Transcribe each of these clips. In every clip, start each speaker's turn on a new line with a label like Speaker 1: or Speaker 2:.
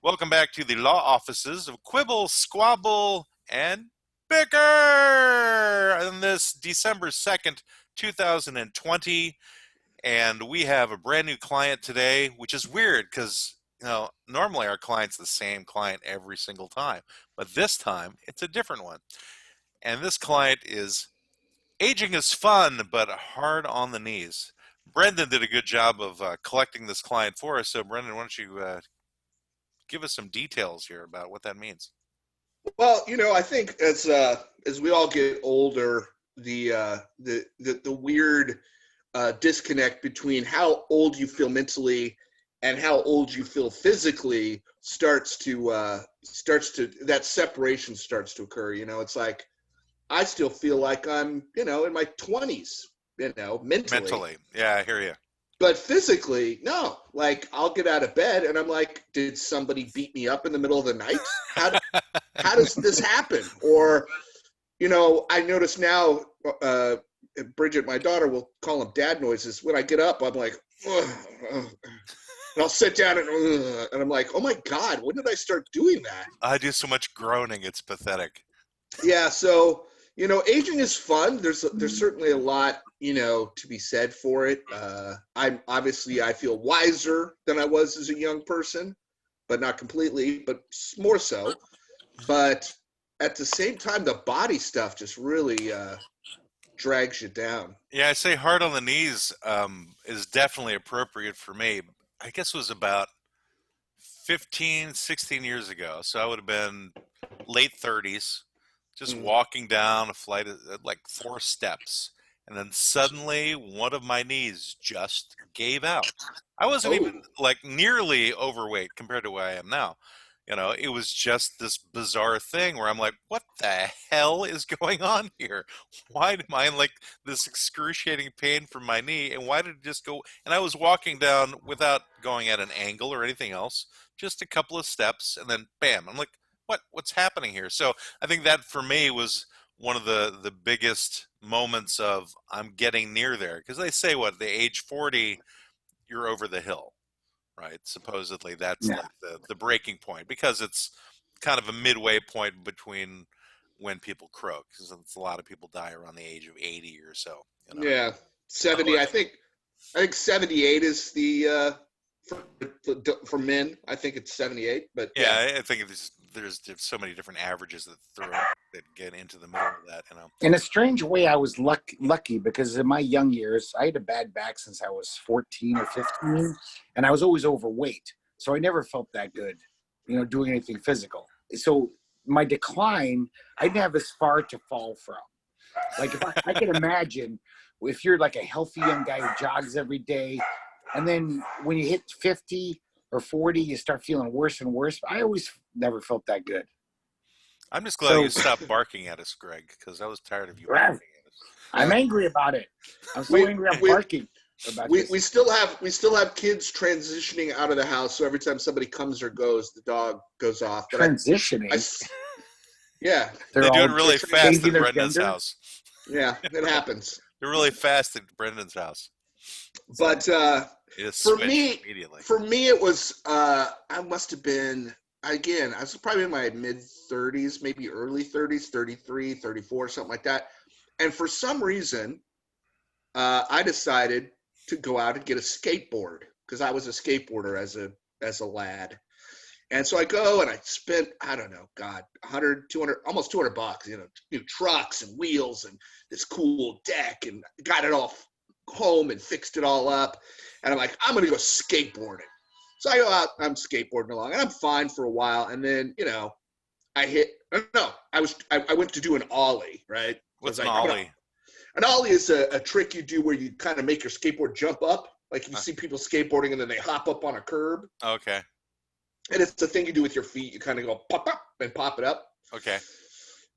Speaker 1: Welcome back to the law offices of Quibble, Squabble, and Bicker on this December 2nd, 2020. And we have a brand new client today, which is weird because, normally our client's the same client every single time. But this time, it's a different one. And this client is aging is fun, but hard on the knees. Brendan did a good job of collecting this client for us. So, Brendan, why don't you give us some details here about what that means?
Speaker 2: Well, I think as we all get older, the weird disconnect between how old you feel mentally and how old you feel physically starts to that separation starts to occur. It's like I still feel like I'm in my 20s, mentally.
Speaker 1: Mentally. Yeah, I hear you.
Speaker 2: But physically, no. Like I'll get out of bed and I'm like, did somebody beat me up in the middle of the night? How does this happen? Or, I notice now, Bridget, my daughter, will call them dad noises. When I get up, I'm like, ugh, ugh. And I'll sit down and I'm like, oh my God, when did I start doing that?
Speaker 1: I do so much groaning, it's pathetic.
Speaker 2: Yeah, so aging is fun. There's certainly a lot to be said for it. I feel wiser than I was as a young person, but not completely, but more so. But at the same time, the body stuff just really drags you down.
Speaker 1: Yeah, I say hard on the knees is definitely appropriate for me. I guess it was about 15, 16 years ago. So I would have been late 30s, just
Speaker 2: Mm.
Speaker 1: walking down a flight of like four steps. And then suddenly one of my knees just gave out. I wasn't
Speaker 2: Oh,
Speaker 1: even like nearly overweight compared to where I am now. It was just this bizarre thing where I'm like, what the hell is going on here? Why am I in like this excruciating pain from my knee? And why did it just go? And I was walking down without going at an angle or anything else, just a couple of steps, and then bam, I'm like, what's happening here? So I think that for me was one of the biggest moments of I'm getting near there because they say what the age 40 you're over the hill, right? Supposedly that's
Speaker 3: Yeah.
Speaker 1: like the breaking point because it's kind of a midway point between when people croak because a lot of people die around the age of 80 or so.
Speaker 2: yeah, 70. I
Speaker 1: Allegedly.
Speaker 2: think 78 is the for for men. I think it's 78, but
Speaker 1: Yeah,
Speaker 2: yeah.
Speaker 1: I think there's so many different averages that get into the middle of that.
Speaker 3: In a strange way, I was lucky because in my young years, I had a bad back since I was 14 or 15, and I was always overweight. So I never felt that good, doing anything physical. So my decline, I didn't have as far to fall from. Like if I can imagine if you're like a healthy young guy who jogs every day, and then when you hit 50 or 40, you start feeling worse and worse. I always never felt that good.
Speaker 1: I'm just glad you
Speaker 3: So
Speaker 1: stopped barking at us, Greg, because I was tired of you barking at us.
Speaker 3: I'm angry about it. I'm so
Speaker 2: we
Speaker 3: angry I'm
Speaker 2: we
Speaker 3: barking about
Speaker 2: we
Speaker 3: this.
Speaker 2: we still have kids transitioning out of the house. So every time somebody comes or goes, the dog goes off. But
Speaker 3: Transitioning.
Speaker 2: yeah,
Speaker 1: They
Speaker 3: They're
Speaker 1: do it
Speaker 3: all
Speaker 1: really fast
Speaker 3: changing
Speaker 1: at
Speaker 3: their
Speaker 1: Brendan's
Speaker 3: gender.
Speaker 1: house.
Speaker 2: yeah, it happens.
Speaker 1: They're really fast at Brendan's house. So
Speaker 2: But
Speaker 1: you just
Speaker 2: for
Speaker 1: switch
Speaker 2: me,
Speaker 1: immediately.
Speaker 2: it was I must have been again. I was probably in my mid 30s, maybe early 30s, 33, 34, something like that. And for some reason, I decided to go out and get a skateboard because I was a skateboarder as a lad. And so I go and I spent, I don't know, God, 100, 200, almost 200 bucks, new trucks and wheels and this cool deck and got it all home and fixed it all up. And I'm like, I'm going to go skateboarding. So I go out, I'm skateboarding along and I'm fine for a while. And then, I went to do an ollie, right? So
Speaker 1: What's
Speaker 2: it's
Speaker 1: an
Speaker 2: like,
Speaker 1: ollie?
Speaker 2: an ollie is a trick you do where you kind of make your skateboard jump up. Like you
Speaker 1: Huh.
Speaker 2: see people skateboarding and then they hop up on a curb.
Speaker 1: Okay.
Speaker 2: And it's the thing you do with your feet. You kind of go pop, pop, and pop it up.
Speaker 1: Okay.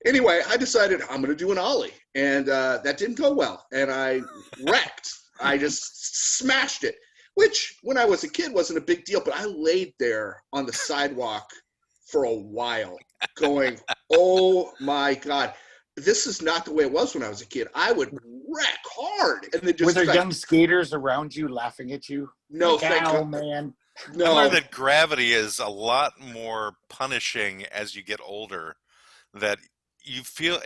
Speaker 2: Anyway, I decided I'm going to do an ollie. And that didn't go well. And I wrecked. I just smashed it, which when I was a kid wasn't a big deal. But I laid there on the sidewalk for a while going, oh my God, this is not the way it was when I was a kid. I would wreck hard. And then
Speaker 3: Were
Speaker 2: just
Speaker 3: there
Speaker 2: like,
Speaker 3: young skaters around you laughing at you?
Speaker 2: no,
Speaker 3: Like,
Speaker 2: thank
Speaker 3: ow,
Speaker 2: God.
Speaker 3: man.
Speaker 1: I learned
Speaker 2: No.
Speaker 1: that gravity is a lot more punishing as you get older. That it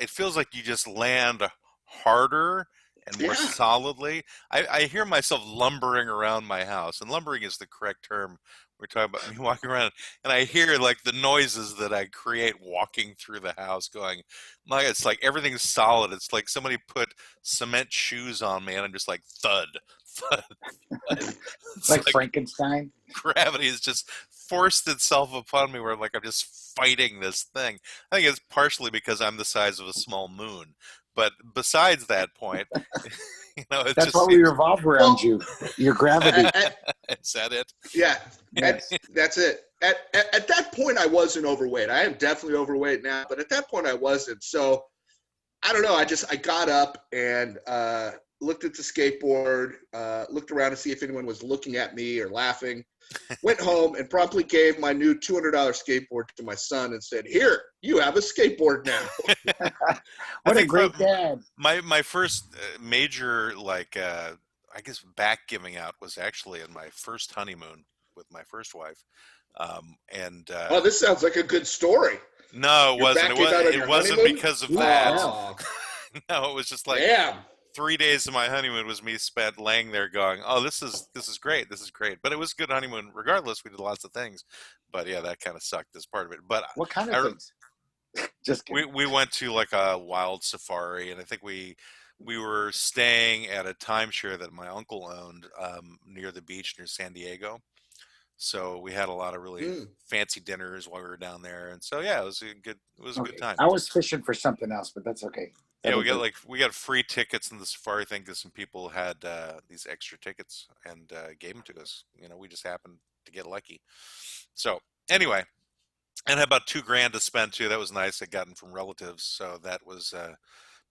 Speaker 1: feels like you just land harder and more
Speaker 2: Yeah.
Speaker 1: solidly. I hear myself lumbering around my house, and lumbering is the correct term. We're talking about me walking around, and I hear like the noises that I create walking through the house, going, my, it's like everything's solid. It's like somebody put cement shoes on me, and I'm just like thud, thud, thud. It's
Speaker 3: Like
Speaker 1: like
Speaker 3: Frankenstein.
Speaker 1: gravity has just forced itself upon me where I'm just fighting this thing. I think it's partially because I'm the size of a small moon. But besides that point, it
Speaker 3: That's
Speaker 1: just
Speaker 3: why we
Speaker 1: seems,
Speaker 3: revolve around
Speaker 2: Well,
Speaker 3: you. Your gravity.
Speaker 1: is that it?
Speaker 2: yeah.
Speaker 3: Yes.
Speaker 2: That's it. At that point, I wasn't overweight. I am definitely overweight now, but at that point, I wasn't. So I don't know. I got up and looked at the skateboard, looked around to see if anyone was looking at me or laughing. Went home and promptly gave my new $200 skateboard to my son and said, "Here, you have a skateboard now."
Speaker 1: I
Speaker 3: What a
Speaker 1: think
Speaker 3: great dad.
Speaker 1: my first major I guess back giving out was actually in my first honeymoon with my first wife. And
Speaker 2: Oh, this sounds like a good story.
Speaker 1: no, it
Speaker 2: You're
Speaker 1: wasn't.
Speaker 2: backing out on
Speaker 1: It
Speaker 2: your
Speaker 1: wasn't
Speaker 2: honeymoon?
Speaker 1: because of
Speaker 3: Ooh,
Speaker 1: that.
Speaker 3: wow.
Speaker 2: Oh,
Speaker 1: No, it was just like
Speaker 2: damn.
Speaker 1: 3 days of my honeymoon was me spent laying there going, "Oh, this is great, this is great." But it was a good honeymoon regardless. We did lots of things, but yeah, that kind of sucked as part of it. But
Speaker 3: What kind of
Speaker 1: I,
Speaker 3: things? Just kidding.
Speaker 1: we went to like a wild safari, and I think we were staying at a timeshare that my uncle owned near the beach near San Diego. So we had a lot of really
Speaker 2: Mm.
Speaker 1: fancy dinners while we were down there, and so yeah, it was a good
Speaker 3: Okay.
Speaker 1: time.
Speaker 3: I was fishing for something else, but that's okay.
Speaker 1: Yeah,
Speaker 3: That'll do.
Speaker 1: we got free tickets in the safari thing because some people had these extra tickets and gave them to us. We just happened to get lucky. So anyway, and had about $2,000 to spend too. That was nice. I got them from relatives, so that was.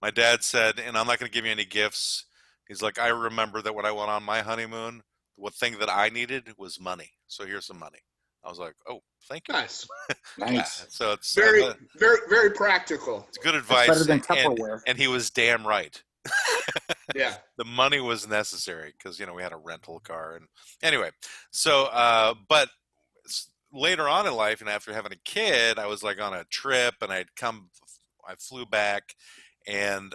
Speaker 1: My dad said, and I'm not going to give you any gifts. He's like, I remember that when I went on my honeymoon, one thing that I needed was money. So here's some money. I was like, oh, thank you.
Speaker 2: Nice.
Speaker 1: Yeah,
Speaker 3: Nice.
Speaker 1: so it's
Speaker 2: Very, very, very practical.
Speaker 1: it's good
Speaker 3: That's
Speaker 1: advice,
Speaker 3: better than
Speaker 1: and
Speaker 3: Tupperware.
Speaker 1: he was damn right.
Speaker 2: Yeah.
Speaker 1: The money was necessary because we had a rental car, and anyway, so but later on in life, and after having a kid, I was like on a trip, and I flew back, and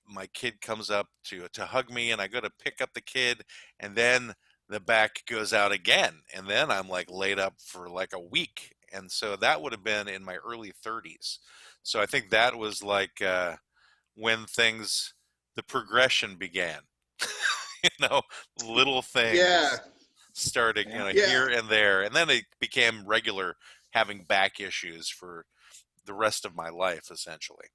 Speaker 1: my kid comes up to hug me, and I go to pick up the kid, and then the back goes out again, and then I'm like laid up for like a week, and so that would have been in my early 30s. So I think that was like when the progression began. you know, little things
Speaker 2: Yeah.
Speaker 1: started,
Speaker 3: Yeah.
Speaker 2: Yeah.
Speaker 1: here and there, and then it became regular having back issues for the rest of my life, essentially.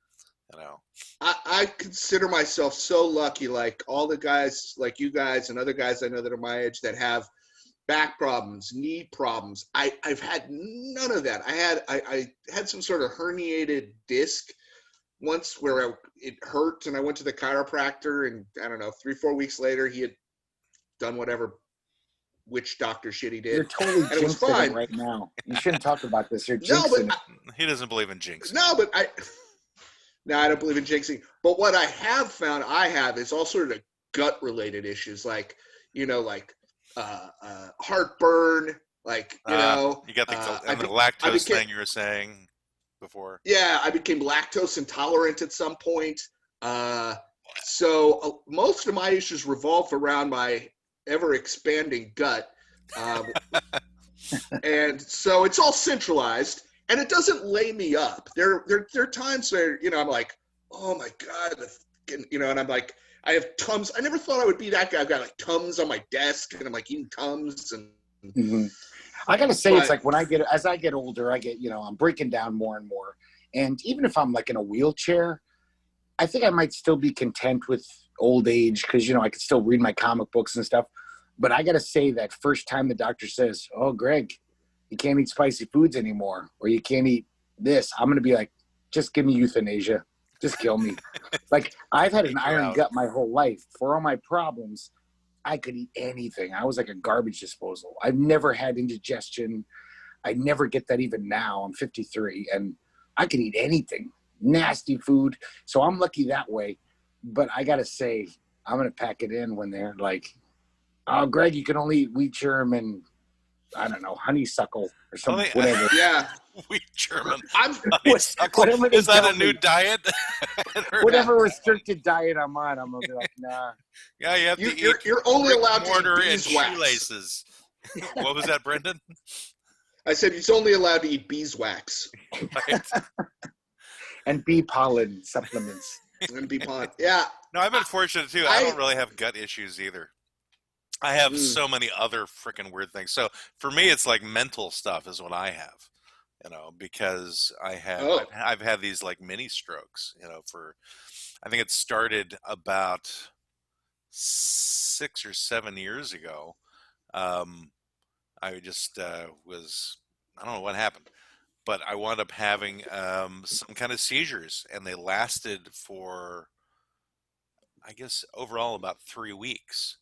Speaker 1: You know,
Speaker 2: I consider myself so lucky, like all the guys like you guys and other guys I know that are my age that have back problems, knee problems. I've had none of that. I had some sort of herniated disc once where it hurt, and I went to the chiropractor, and I don't know, 3-4 weeks later he had done whatever witch doctor shit he
Speaker 3: You're
Speaker 2: did,
Speaker 3: totally
Speaker 2: and it was
Speaker 3: jinxing it
Speaker 2: fine.
Speaker 3: right now. You shouldn't talk about this. You're
Speaker 2: No, but
Speaker 3: jinxing it.
Speaker 1: he doesn't believe in jinx.
Speaker 2: no, but no, I don't believe in jinxing. But what I have found is all sort of gut related issues, like like heartburn, like
Speaker 1: You got the
Speaker 2: I,
Speaker 1: and the
Speaker 2: be, I
Speaker 1: lactose
Speaker 2: became
Speaker 1: thing you were saying before.
Speaker 2: yeah, I became lactose intolerant at some point. So most of my issues revolve around my ever expanding gut, and so it's all centralized. And it doesn't lay me up. There are times where I'm like, oh my god, and I'm like, I have Tums. I never thought I would be that guy. I've got like Tums on my desk, and I'm like eating Tums, and
Speaker 3: Mm-hmm. I gotta say, it's
Speaker 2: but
Speaker 3: like as I get older, I get I'm breaking down more and more. And even if I'm like in a wheelchair, I think I might still be content with old age because I can still read my comic books and stuff. But I gotta say that first time the doctor says, "Oh, Greg, you can't eat spicy foods anymore, or you can't eat this," I'm gonna be like, "Just give me euthanasia. Just kill me." Like I've had an iron
Speaker 1: Wow.
Speaker 3: gut my whole life. For all my problems, I could eat anything. I was like a garbage disposal. I've never had indigestion. I never get that even now. I'm 53 and I could eat anything, nasty food. So I'm lucky that way. But I got to say, I'm going to pack it in when they're like, "Oh, Greg, you can only eat wheat germ and I don't know, honeysuckle or
Speaker 1: I don't
Speaker 3: some
Speaker 1: think
Speaker 3: whatever.
Speaker 2: Yeah,
Speaker 1: wheat German
Speaker 2: I'm.
Speaker 1: honeysuckle.
Speaker 3: Whatever they
Speaker 1: Is that
Speaker 3: tell
Speaker 1: a new
Speaker 3: me.
Speaker 1: diet? I hadn't heard that.
Speaker 3: Whatever restricted diet I'm on, I'm gonna be like, nah.
Speaker 1: Yeah, you have to eat
Speaker 2: You're only
Speaker 1: brick
Speaker 2: allowed to eat
Speaker 1: mortar and
Speaker 2: beeswax.
Speaker 1: shoelaces. What was that, Brendan?
Speaker 2: I said he's only allowed to eat beeswax
Speaker 1: Right.
Speaker 3: And bee pollen supplements.
Speaker 2: and bee pollen. Yeah.
Speaker 1: No, I've been fortunate too. I don't really have gut issues either. I have so many other freaking weird things. So for me, it's like mental stuff is what I have, because I've had these like mini strokes, I think it started about 6 or 7 years ago. I just I don't know what happened, but I wound up having some kind of seizures, and they lasted for, I guess, overall about 3 weeks.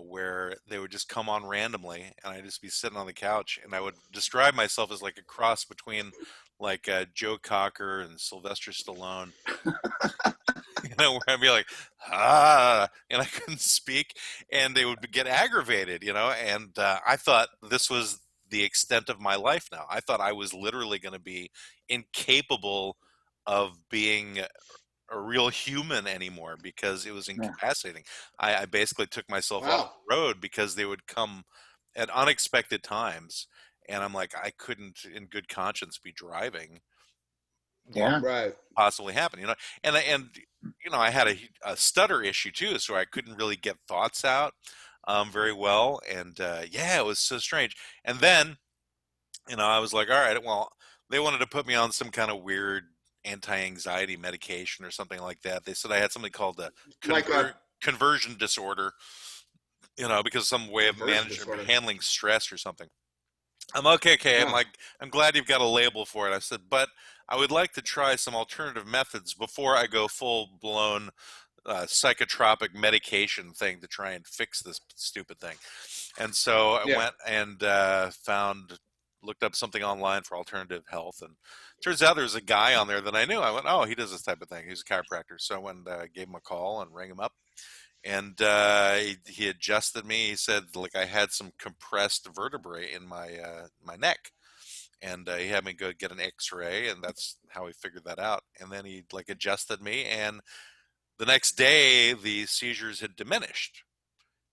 Speaker 1: Where they would just come on randomly, and I'd just be sitting on the couch, and I would describe myself as like a cross between like Joe Cocker and Sylvester Stallone. Where I'd be like, and I couldn't speak, and they would get aggravated, and I thought this was the extent of my life now. I thought I was literally going to be incapable of being a real human anymore because it was incapacitating. I basically took myself off the road because they would come at unexpected times, and I'm like, I couldn't in good conscience be driving.
Speaker 3: Yeah,
Speaker 2: right.
Speaker 1: Possibly happen, and I had a stutter issue too, so I couldn't really get thoughts out very well, and it was so strange. And then I was like, all right, well, they wanted to put me on some kind of weird anti-anxiety medication or something like that. They said I had something called the conversion disorder, because some way of handling stress or something. I'm okay.
Speaker 2: Yeah.
Speaker 1: I'm like, I'm glad you've got a label for it. I said, but I would like to try some alternative methods before I go full-blown psychotropic medication thing to try and fix this stupid thing. And so I went and looked up something online for alternative health, and turns out there's a guy on there that I knew. I went, oh, he does this type of thing. He's a chiropractor. So I went and gave him a call and rang him up, and he adjusted me. He said, like, I had some compressed vertebrae in my neck, and he had me go get an X-ray, and that's how he figured that out. And then he like adjusted me, and the next day the seizures had diminished,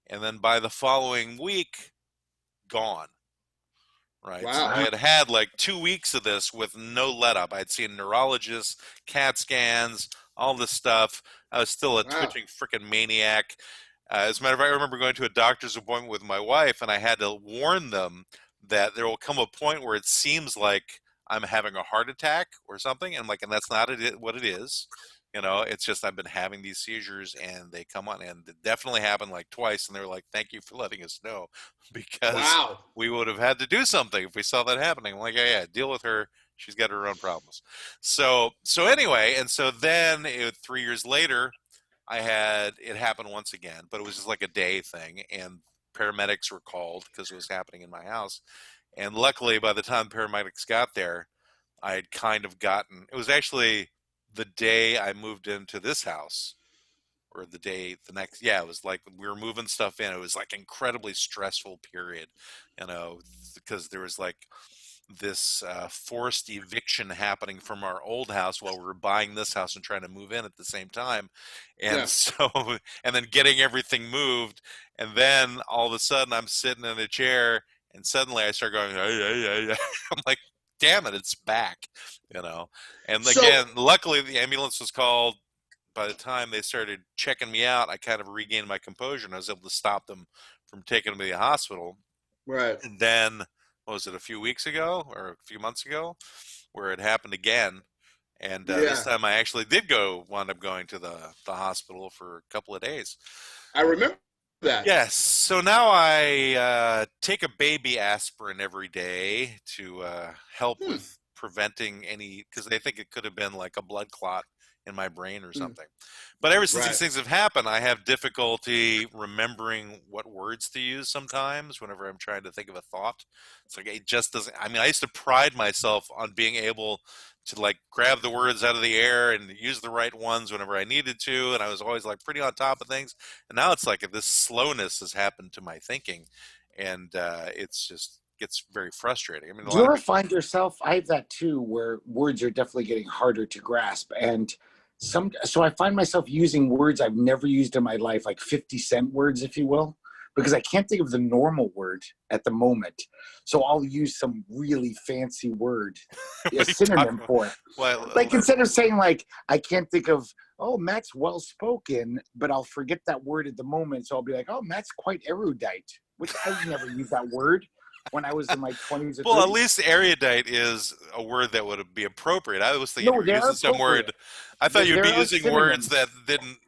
Speaker 1: and then by the following week, gone. Right.
Speaker 2: Wow.
Speaker 1: So I had like 2 weeks of this with no let up. I'd seen neurologists, CAT scans, all this stuff. I was still a twitching freaking maniac. As a matter of fact, I remember going to a doctor's appointment with my wife, and I had to warn them that there will come a point where it seems like I'm having a heart attack or something. And I'm like, and that's not what it is. It's just I've been having these seizures, and they come on, and it definitely happened like twice. And they were like, thank you for letting us know, because we would have had to do something if we saw that happening. I'm like, yeah, deal with her. She's got her own problems. So anyway, and so then 3 years later, I had it happen once again, but it was just like a day thing, and paramedics were called because it was happening in my house. And luckily, by the time paramedics got there, I had kind of gotten, it was actually the day I moved into this house, or the next, it was like we were moving stuff in. It was like incredibly stressful period, because there was like this forced eviction happening from our old house while we were buying this house and trying to move in at the same time. And so, and then getting everything moved. And then all of a sudden I'm sitting in a chair, and suddenly I start going, I'm like, damn it, it's back, And again, luckily the ambulance was called. By the time they started checking me out, I kind of regained my composure, and I was able to stop them from taking me to the hospital.
Speaker 2: Right.
Speaker 1: And then, what was it, a few weeks ago or a few months ago, where it happened again. And this time I actually did wound up going to the hospital for a couple of days.
Speaker 2: I remember that.
Speaker 1: Yes. So now I take a baby aspirin every day to help with preventing any, because they think it could have been like a blood clot in my brain or something. But ever since these things have happened, I have difficulty remembering what words to use sometimes whenever I'm trying to think of a thought. It's like it just doesn't. I mean, I used to pride myself on being able to like grab the words out of the air and use the right ones whenever I needed to, and I was always like pretty on top of things. And now it's like this slowness has happened to my thinking, and it's just gets very frustrating. I mean, a
Speaker 3: Do you
Speaker 1: lot of
Speaker 3: ever
Speaker 1: people.
Speaker 3: find yourself? I have that too, where words are definitely getting harder to grasp, and so I find myself using words I've never used in my life, like 50-cent words, if you will, because I can't think of the normal word at the moment. So I'll use some really fancy word, a
Speaker 1: What are you talking
Speaker 3: synonym
Speaker 1: about?
Speaker 3: for it.
Speaker 1: Well,
Speaker 3: Like instead of saying like I can't think of, oh, Matt's well spoken, but I'll forget that word at the moment, so I'll be like, oh, Matt's quite erudite, which I would never use that word when I was in my 20s or
Speaker 1: well, at
Speaker 3: 30s.
Speaker 1: least erudite is a word that would be appropriate. I was thinking you
Speaker 3: No,
Speaker 1: were
Speaker 3: they're
Speaker 1: using some word.
Speaker 3: appropriate.
Speaker 1: I thought you'd be
Speaker 3: There are
Speaker 1: using words that
Speaker 3: synonyms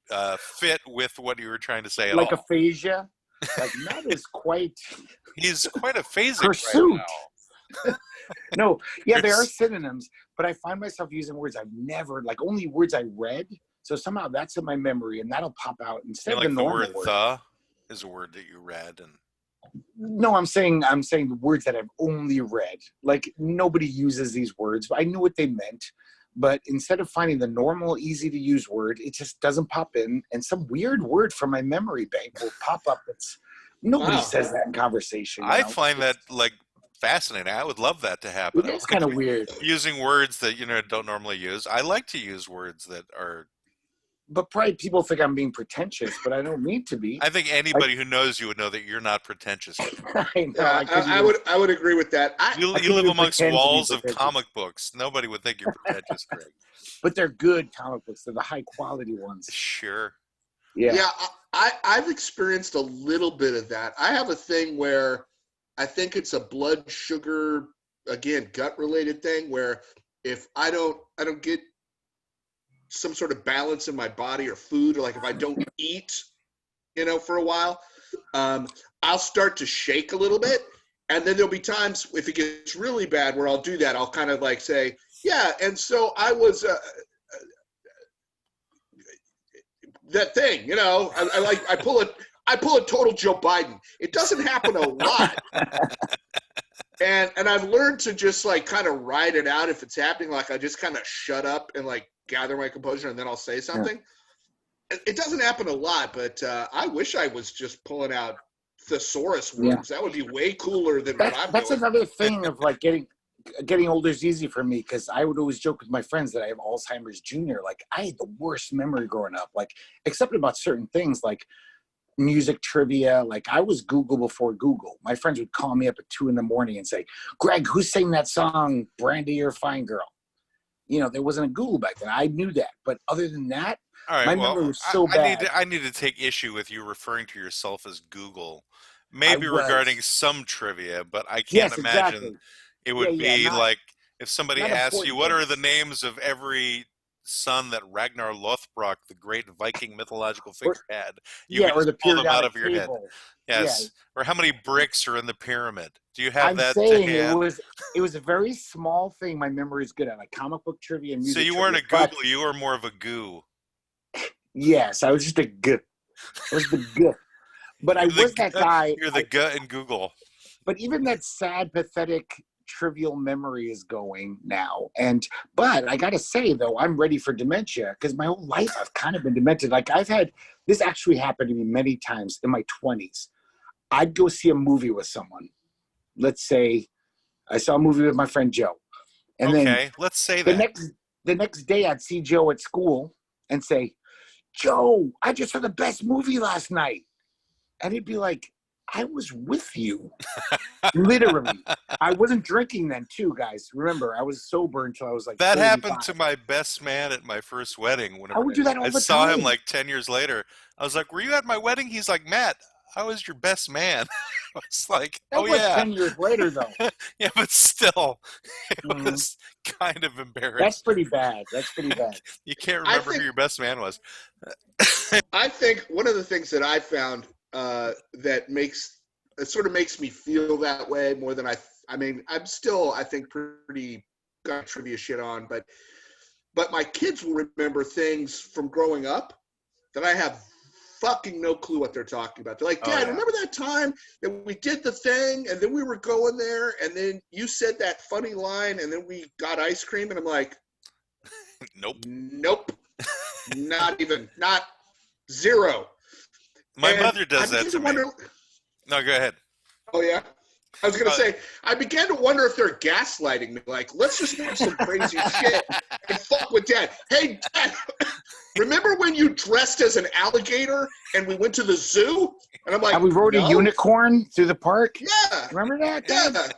Speaker 1: didn't fit with what you were trying to say at
Speaker 3: like
Speaker 1: all.
Speaker 3: aphasia. Like Matt is quite
Speaker 1: He's quite aphasic right
Speaker 3: hirsute.
Speaker 1: now.
Speaker 3: No, yeah, there are
Speaker 1: There's-
Speaker 3: synonyms, but I find myself using words I've never, like only words I read. So somehow that's in my memory and that'll pop out
Speaker 1: you
Speaker 3: instead
Speaker 1: know,
Speaker 3: of the
Speaker 1: like the
Speaker 3: normal
Speaker 1: word
Speaker 3: word.
Speaker 1: "the" is a word that you read, and
Speaker 3: No, I'm saying the words that I've only read. Like nobody uses these words, but I knew what they meant. But instead of finding the normal, easy to use word, it just doesn't pop in, and some weird word from my memory bank will pop up. It's nobody
Speaker 2: Wow.
Speaker 3: says that in conversation.
Speaker 1: I find that like fascinating. I would love that to happen.
Speaker 3: It
Speaker 1: I
Speaker 3: is
Speaker 1: like
Speaker 3: kind of weird.
Speaker 1: using words that don't normally use. I like to use words that are.
Speaker 3: But probably people think I'm being pretentious, but I don't need to be.
Speaker 1: I think anybody who knows you would know that you're not pretentious.
Speaker 3: I know.
Speaker 2: Yeah, I would agree with that.
Speaker 1: You
Speaker 3: I
Speaker 1: you
Speaker 3: couldn't
Speaker 1: live
Speaker 3: even
Speaker 1: amongst
Speaker 3: pretend to be
Speaker 1: walls of
Speaker 3: pretentious.
Speaker 1: comic books. Nobody would think you're pretentious, Greg.
Speaker 3: But they're good comic books. They're the high quality ones.
Speaker 1: Sure.
Speaker 3: Yeah.
Speaker 2: I've experienced a little bit of that. I have a thing where I think it's a blood sugar, again, gut related thing where if I don't get some sort of balance in my body or food, or like if I don't eat, for a while, I'll start to shake a little bit. And then there'll be times if it gets really bad where I'll do that. I'll kind of like say, yeah. And so I was, that thing, I pull a total Joe Biden. It doesn't happen a lot. And I've learned to just like kind of ride it out if it's happening. Like I just kind of shut up and like gather my composure and then I'll say something. Yeah. It doesn't happen a lot, but I wish I was just pulling out thesaurus words. Yeah. That would be way cooler than what I'm
Speaker 3: That's
Speaker 2: doing.
Speaker 3: another thing of like getting older is easy for me because I would always joke with my friends that I have Alzheimer's Jr. Like I had the worst memory growing up, like except about certain things like music trivia. Like I was Google before Google. My friends would call me up at 2 a.m. and say, Greg, who sang that song, Brandy, You're a Fine Girl? There wasn't a Google back then. I knew that. But other than that,
Speaker 1: all right,
Speaker 3: my memory was so bad.
Speaker 1: I need to take issue with you referring to yourself as Google. Maybe regarding some trivia, but I can't imagine it would be like if somebody asks you, what are the names of every son that Ragnar Lothbrok, the great Viking mythological figure, had? You can just pull them out of your head. Yes. Yeah. Or how many bricks are in the pyramid? Do you have that?
Speaker 3: I'm saying it was a very small thing my memory is good at, like comic book trivia and music.
Speaker 1: So you weren't a Google, you were more of a goo.
Speaker 3: Yes, I was just a gut. I was the gut. But I was that guy.
Speaker 1: You're the gut in Google.
Speaker 3: But even that sad, pathetic, trivial memory is going now. But I got to say, though, I'm ready for dementia because my whole life I've kind of been demented. Like this actually happened to me many times in my 20s. I'd go see a movie with someone. Let's say I saw a movie with my friend Joe. And then
Speaker 1: let's say that.
Speaker 3: The next day I'd see Joe at school and say, Joe, I just saw the best movie last night. And he'd be like, I was with you. Literally. I wasn't drinking then too, guys. Remember, I was sober until I was like
Speaker 1: that
Speaker 3: 35.
Speaker 1: happened to my best man at my first wedding.
Speaker 3: I would do that all the time.
Speaker 1: I saw him like 10 years later. I was like, were you at my wedding? He's like, Matt, I was your best man. I was like,
Speaker 3: that was 10 years later, though.
Speaker 1: Yeah, but still, it was kind of embarrassing.
Speaker 3: That's pretty bad.
Speaker 1: You can't remember who your best man was.
Speaker 2: I think one of the things that I found that sort of makes me feel that way more than I mean, I'm still, I think, pretty got trivia shit on, but my kids will remember things from growing up that I have fucking no clue what they're talking about. They're like, Dad, remember that time that we did the thing and then we were going there and then you said that funny line and then we got ice cream? And I'm like, Nope. Not zero.
Speaker 1: My mother does that to me. No, go ahead.
Speaker 2: Oh, yeah? I was going to say, I began to wonder if they're gaslighting me. Like, let's just do some crazy shit and fuck with Dad. Hey, Dad, remember when you dressed as an alligator and we went to the zoo? And I'm like,
Speaker 3: and we rode a unicorn through the park.
Speaker 2: Yeah.
Speaker 3: Remember that?
Speaker 2: Yeah.
Speaker 3: Dad?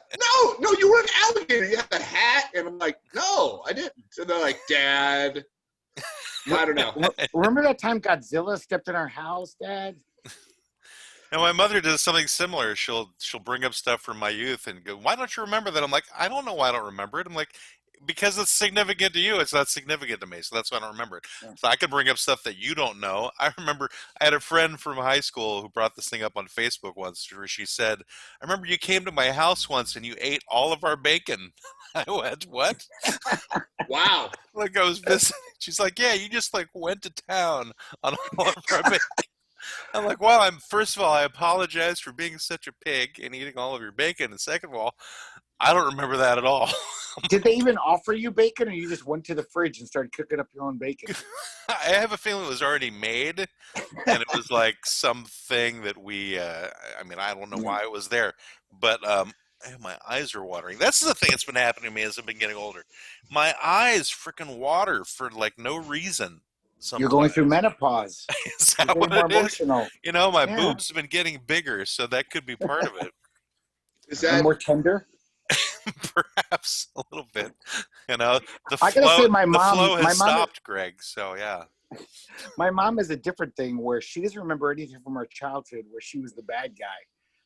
Speaker 2: No, you were an alligator. You had a hat. And I'm like, no, I didn't. And they're like, Dad. I don't know.
Speaker 3: Remember that time Godzilla stepped in our house, Dad?
Speaker 1: And my mother does something similar. She'll bring up stuff from my youth and go, "Why don't you remember that?" I'm like, "I don't know why I don't remember it." I'm like, "Because it's significant to you. It's not significant to me, so that's why I don't remember it." Yeah. So I could bring up stuff that you don't know. I remember I had a friend from high school who brought this thing up on Facebook once, where she said, "I remember you came to my house once and you ate all of our bacon." I went, "What?"
Speaker 2: Wow.
Speaker 1: Like I was visiting. She's like, "Yeah, you just like went to town on all of our bacon." I'm like, well, first of all, I apologize for being such a pig and eating all of your bacon. And second of all, I don't remember that at all.
Speaker 3: Did they even offer you bacon, or you just went to the fridge and started cooking up your own bacon?
Speaker 1: I have a feeling it was already made, and it was like something that we, I don't know why it was there, but my eyes are watering. That's the thing that's been happening to me as I've been getting older. My eyes freaking water for like no reason. Sometimes.
Speaker 3: You're going through menopause.
Speaker 1: Is that what it
Speaker 3: emotional.
Speaker 1: Is? You know, my boobs have been getting bigger, so that could be part of it.
Speaker 2: Is that
Speaker 3: more tender?
Speaker 1: Perhaps a little bit. You know, the flow has stopped, Greg. So yeah.
Speaker 3: My mom is a different thing where she doesn't remember anything from her childhood where she was the bad guy.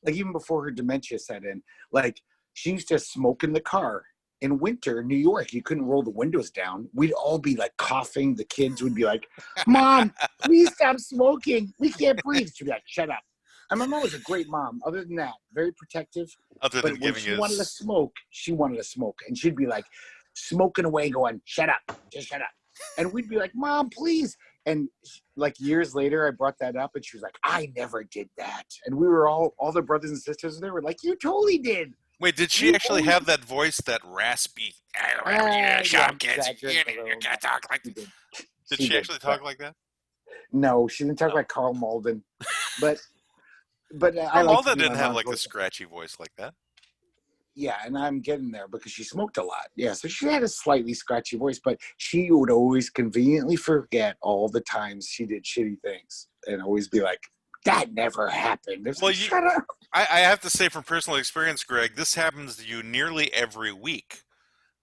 Speaker 3: Like even before her dementia set in, like she used to smoke in the car. In winter in New York, you couldn't roll the windows down. We'd all be like coughing. The kids would be like, "Mom, please stop smoking. We can't breathe." She'd be like, "Shut up." And my mom was a great mom. Other than that, very protective.
Speaker 1: Other than
Speaker 3: when she wanted to smoke, she wanted to smoke. And she'd be like smoking away going, "Shut up, just shut up." And we'd be like, "Mom, please." And like years later, I brought that up and she was like, "I never did that." And we were all the brothers and sisters there were like, "You totally did."
Speaker 1: Wait, did she actually have that voice, that raspy? Shut kids. You can't talk like. Did she actually talk like that?
Speaker 3: No, she didn't talk like Carl Malden. But
Speaker 1: Carl Malden didn't have like a scratchy voice like that.
Speaker 3: Yeah, and I'm getting there because she smoked a lot. Yeah, so she had a slightly scratchy voice, but she would always conveniently forget all the times she did shitty things and always be like, "That never happened." Well, like, shut up.
Speaker 1: I have to say from personal experience, Greg, this happens to you nearly every week.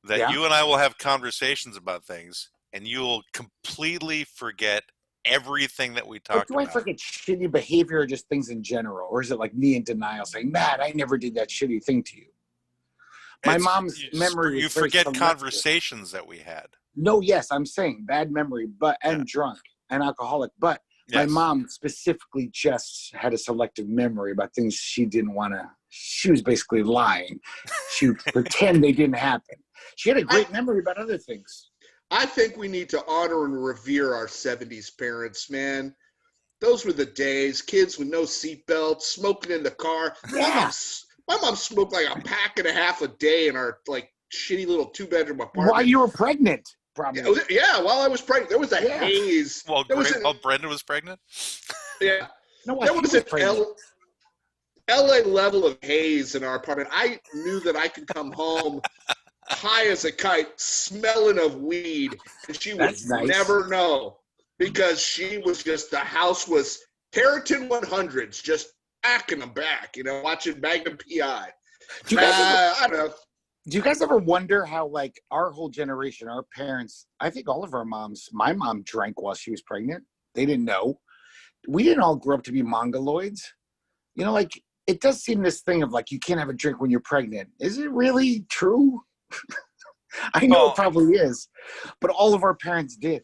Speaker 1: That you and I will have conversations about things, and you'll completely forget everything that we talked about.
Speaker 3: Do I forget shitty behavior or just things in general? Or is it like me in denial saying, "Matt, I never did that shitty thing to you"? My mom's memory.
Speaker 1: You forget conversations that we had.
Speaker 3: No, yes, I'm saying bad memory, and drunk and alcoholic, but my mom specifically just had a selective memory about things she didn't want to. She was basically lying. She would pretend they didn't happen. She had a great memory about other things.
Speaker 2: I think we need to honor and revere our 70s parents, man. Those were the days. Kids with no seatbelts, smoking in the car.
Speaker 3: Yeah.
Speaker 2: My mom smoked like a pack and a half a day in our like shitty little 2-bedroom apartment.
Speaker 3: While you were pregnant. Probably.
Speaker 2: Yeah, while I was pregnant. There was a haze.
Speaker 1: While Brenda was pregnant?
Speaker 2: Yeah. No, there was an LA level of haze in our apartment. I knew that I could come home high as a kite, smelling of weed, and she would never know because she was just, the house was Territon 100s, just back in the back, watching Magnum P.I. I don't know.
Speaker 3: Do you guys ever wonder how, like, our whole generation, our parents, I think all of our moms, my mom drank while she was pregnant. They didn't know. We didn't all grow up to be mongoloids. Like, it does seem this thing of, like, you can't have a drink when you're pregnant. Is it really true? I know it probably is. But all of our parents did.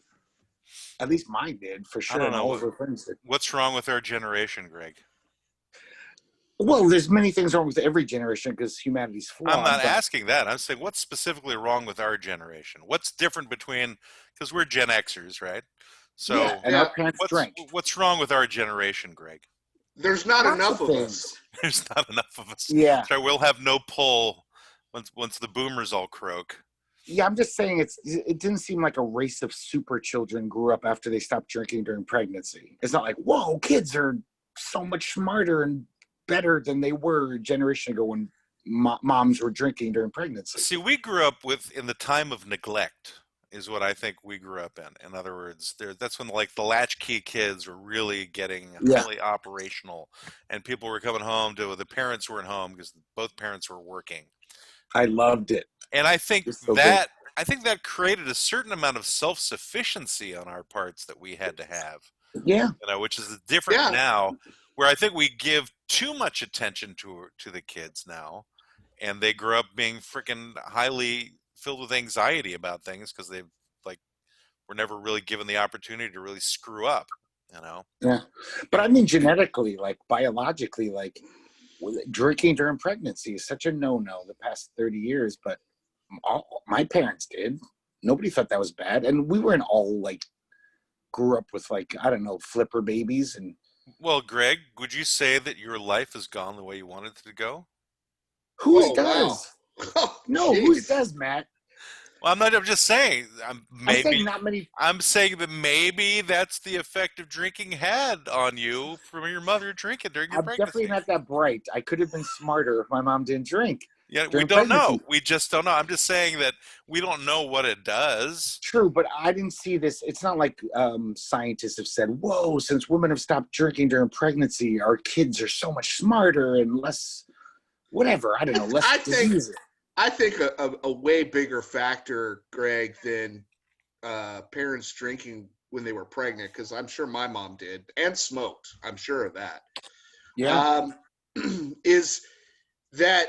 Speaker 3: At least mine did, for sure.
Speaker 1: I don't know.
Speaker 3: All of our friends did.
Speaker 1: What's wrong with our generation, Greg?
Speaker 3: Well, there's many things wrong with every generation because humanity's flawed.
Speaker 1: I'm not asking that. I'm saying what's specifically wrong with our generation? What's different between, because we're Gen Xers, right? So
Speaker 3: and our parents drank.
Speaker 1: What's wrong with our generation, Greg?
Speaker 2: There's not enough of us.
Speaker 1: There's not enough of us.
Speaker 3: Yeah.
Speaker 1: So we'll have no pull once the boomers all croak.
Speaker 3: Yeah, I'm just saying it didn't seem like a race of super children grew up after they stopped drinking during pregnancy. It's not like, whoa, kids are so much smarter and better than they were a generation ago when moms were drinking during pregnancy.
Speaker 1: See, we grew up in the time of neglect is what I think we grew up in. In other words, that's when like the latchkey kids were really getting
Speaker 3: Yeah.
Speaker 1: highly operational, and people were coming home the parents weren't home because both parents were working.
Speaker 3: I loved it.
Speaker 1: And I think
Speaker 3: It's so
Speaker 1: that created a certain amount of self-sufficiency on our parts that we had to have,
Speaker 3: Yeah.
Speaker 1: which is different
Speaker 2: Yeah.
Speaker 1: now, where I think we give too much attention to the kids now, and they grow up being freaking highly filled with anxiety about things because they've were never really given the opportunity to really screw up,
Speaker 3: Yeah. But I mean, genetically, like biologically, like drinking during pregnancy is such a no-no the past 30 years, but my parents did. Nobody thought that was bad. And we weren't all like grew up with like, I don't know, flipper babies. And
Speaker 1: Well, Greg, would you say that your life has gone the way you wanted it to go?
Speaker 3: whose
Speaker 2: Oh,
Speaker 3: does?
Speaker 2: wow. Oh,
Speaker 3: No,
Speaker 2: jeez.
Speaker 3: whose does, Matt?
Speaker 1: Well, I'm just saying.
Speaker 3: I say not many.
Speaker 1: I'm saying that maybe that's the effect of drinking had on you from your mother drinking during your
Speaker 3: I'm
Speaker 1: pregnancy.
Speaker 3: definitely not that bright. I could have been smarter if my mom didn't drink.
Speaker 1: Yeah, we
Speaker 3: during
Speaker 1: don't know.
Speaker 3: pregnancy.
Speaker 1: We just don't know. I'm just saying that we don't know what it does.
Speaker 3: True, but I didn't see this. It's not like scientists have said, whoa, since women have stopped drinking during pregnancy, our kids are so much smarter and less, whatever. I don't know, less diseases.
Speaker 2: I think a way bigger factor, Greg, than parents drinking when they were pregnant, because I'm sure my mom did and smoked. I'm sure of that.
Speaker 3: Yeah.
Speaker 2: Is that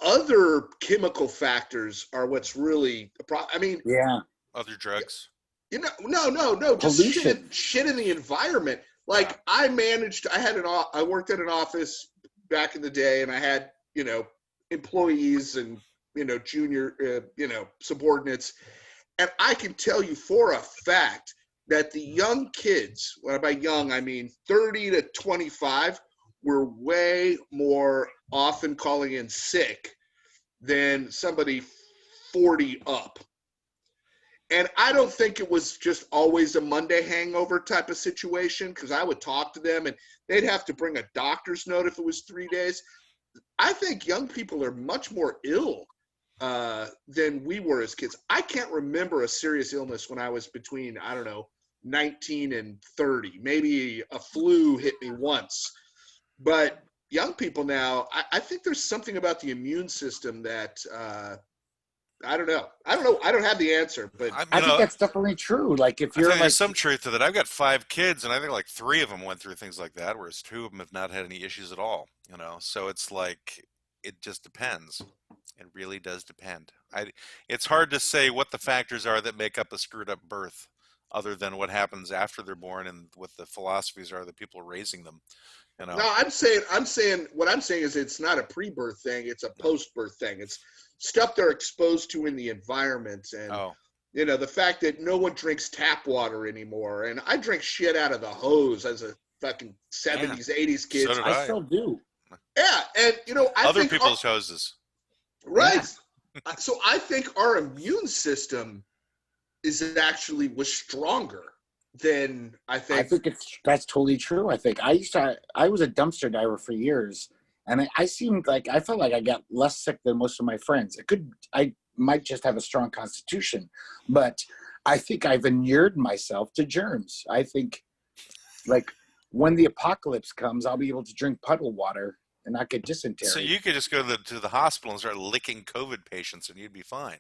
Speaker 2: other chemical factors are what's really a problem. I mean,
Speaker 3: Yeah.
Speaker 1: Other drugs.
Speaker 2: No. Just
Speaker 3: Pollution.
Speaker 2: shit in the environment. Like I worked at an office back in the day, and I had, employees and, junior, subordinates. And I can tell you for a fact that the young kids, when by young, I mean 30 to 25, were way more often calling in sick than somebody 40 up. And I don't think it was just always a Monday hangover type of situation, because I would talk to them and they'd have to bring a doctor's note if it was 3 days. I think young people are much more ill than we were as kids. I can't remember a serious illness when I was between, 19 and 30. Maybe a flu hit me once. But young people now, I think there's something about the immune system that I don't know. I don't have the answer, but
Speaker 3: I think that's definitely true. Like if you're like
Speaker 1: there's some truth to that. I've got 5 kids, and I think like 3 of them went through things like that, whereas 2 of them have not had any issues at all. So it's like it just depends. It really does depend. It's hard to say what the factors are that make up a screwed up birth, other than what happens after they're born and what the philosophies are that people are raising them.
Speaker 2: No, I'm saying what I'm saying is it's not a pre-birth thing, it's a post-birth thing. It's stuff they're exposed to in the environment, and the fact that no one drinks tap water anymore. And I drink shit out of the hose as a fucking 70s, 80s kid.
Speaker 1: So did
Speaker 3: I still do.
Speaker 2: Yeah, and I
Speaker 1: other
Speaker 2: think
Speaker 1: people's hoses.
Speaker 2: Right. Yeah. So I think our immune system was stronger than I think.
Speaker 3: I think that's totally true. I think I was a dumpster diver for years, and I felt like I got less sick than most of my friends. I might just have a strong constitution, but I think I've inured myself to germs. I think like when the apocalypse comes, I'll be able to drink puddle water and not get dysentery.
Speaker 1: So you could just go to the hospital and start licking COVID patients, and you'd be fine.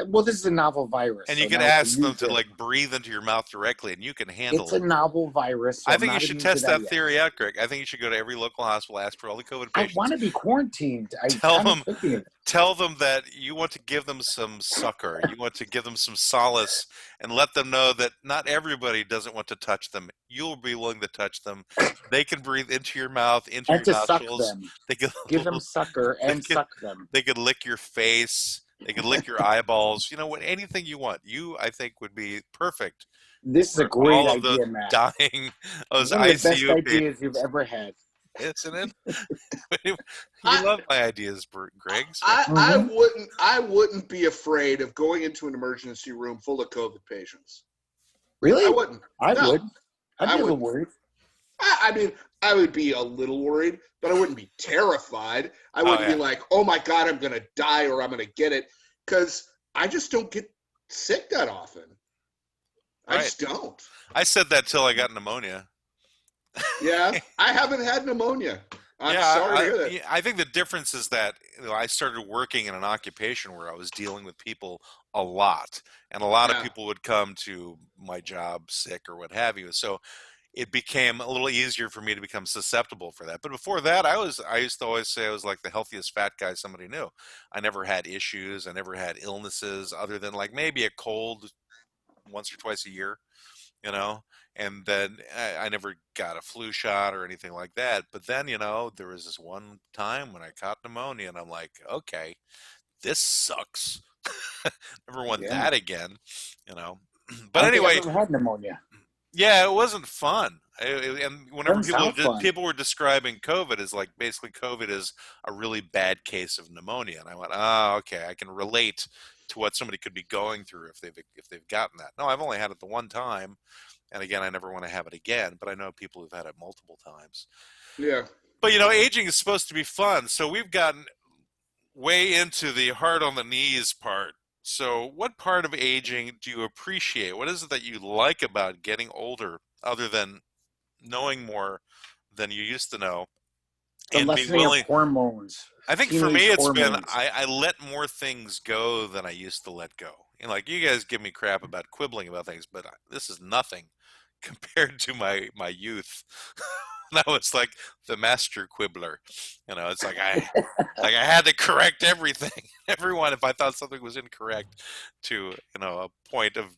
Speaker 3: Well, this is a novel virus.
Speaker 1: And you can ask them to like breathe into your mouth directly, and you can handle it.
Speaker 3: It's a novel virus. So
Speaker 1: I think you should test that theory out, Greg. I think you should go to every local hospital, ask for all the COVID patients.
Speaker 3: I want to be quarantined.
Speaker 1: Tell them that you want to give them some succor. You want to give them some solace, and let them know that not everybody doesn't want to touch them. You'll be willing to touch them. They can breathe into your mouth, into your nostrils.
Speaker 3: Suck them.
Speaker 1: They can
Speaker 3: give them succor and suck them.
Speaker 1: They could lick your face. They could lick your eyeballs. Anything you want. I think, would be perfect.
Speaker 3: This is a great idea, Matt.
Speaker 1: Dying, those
Speaker 3: one of the best
Speaker 1: ICU
Speaker 3: ideas you've ever had.
Speaker 1: Isn't it? You love my ideas, Greg. So.
Speaker 2: I wouldn't be afraid of going into an emergency room full of COVID patients.
Speaker 3: Really?
Speaker 2: I wouldn't.
Speaker 3: I would. I'd be a little worried.
Speaker 2: I mean, I would be a little worried, but I wouldn't be terrified. I
Speaker 1: Oh
Speaker 2: wouldn't be
Speaker 1: yeah,
Speaker 2: like, oh my God, I'm going to die or I'm going to get it. Because I just don't get sick that often. I
Speaker 1: right.
Speaker 2: just don't.
Speaker 1: I said that till I got pneumonia.
Speaker 2: Yeah. I haven't had pneumonia. I'm
Speaker 1: Yeah,
Speaker 2: sorry to hear that.
Speaker 1: yeah, I think the difference is that I started working in an occupation where I was dealing with people a lot, and a lot of
Speaker 2: Yeah.
Speaker 1: people would come to my job sick or what have you. So it became a little easier for me to become susceptible for that. But before that, I used to always say I was like the healthiest fat guy somebody knew. I never had issues. I never had illnesses other than like maybe a cold once or twice a year, you know. And then I never got a flu shot or anything like that. But then, there was this one time when I caught pneumonia, and I'm like, okay, this sucks. Never want
Speaker 3: Yeah.
Speaker 1: that again, you know.
Speaker 3: I
Speaker 1: But
Speaker 3: don't think I've
Speaker 1: anyway,
Speaker 3: ever had pneumonia.
Speaker 1: yeah, it wasn't fun. And whenever
Speaker 3: Doesn't sound fun.
Speaker 1: people were describing COVID as like basically COVID is a really bad case of pneumonia, and I went, oh, okay, I can relate to what somebody could be going through if they've gotten that. No, I've only had it the one time, and again, I never want to have it again. But I know people who've had it multiple times.
Speaker 2: Yeah.
Speaker 1: But aging is supposed to be fun, so we've gotten way into the hard on the knees part. So, what part of aging do you appreciate? What is it that you like about getting older, other than knowing more than you used to know
Speaker 3: The
Speaker 1: and being
Speaker 3: lessening of
Speaker 1: willing?
Speaker 3: hormones,
Speaker 1: I think for
Speaker 3: teenage
Speaker 1: me, it's been
Speaker 3: hormones.
Speaker 1: I let more things go than I used to let go. Like you guys give me crap about quibbling about things, but this is nothing compared to my youth. That was like the master quibbler. It's like I had to correct everything, everyone if I thought something was incorrect, to a point of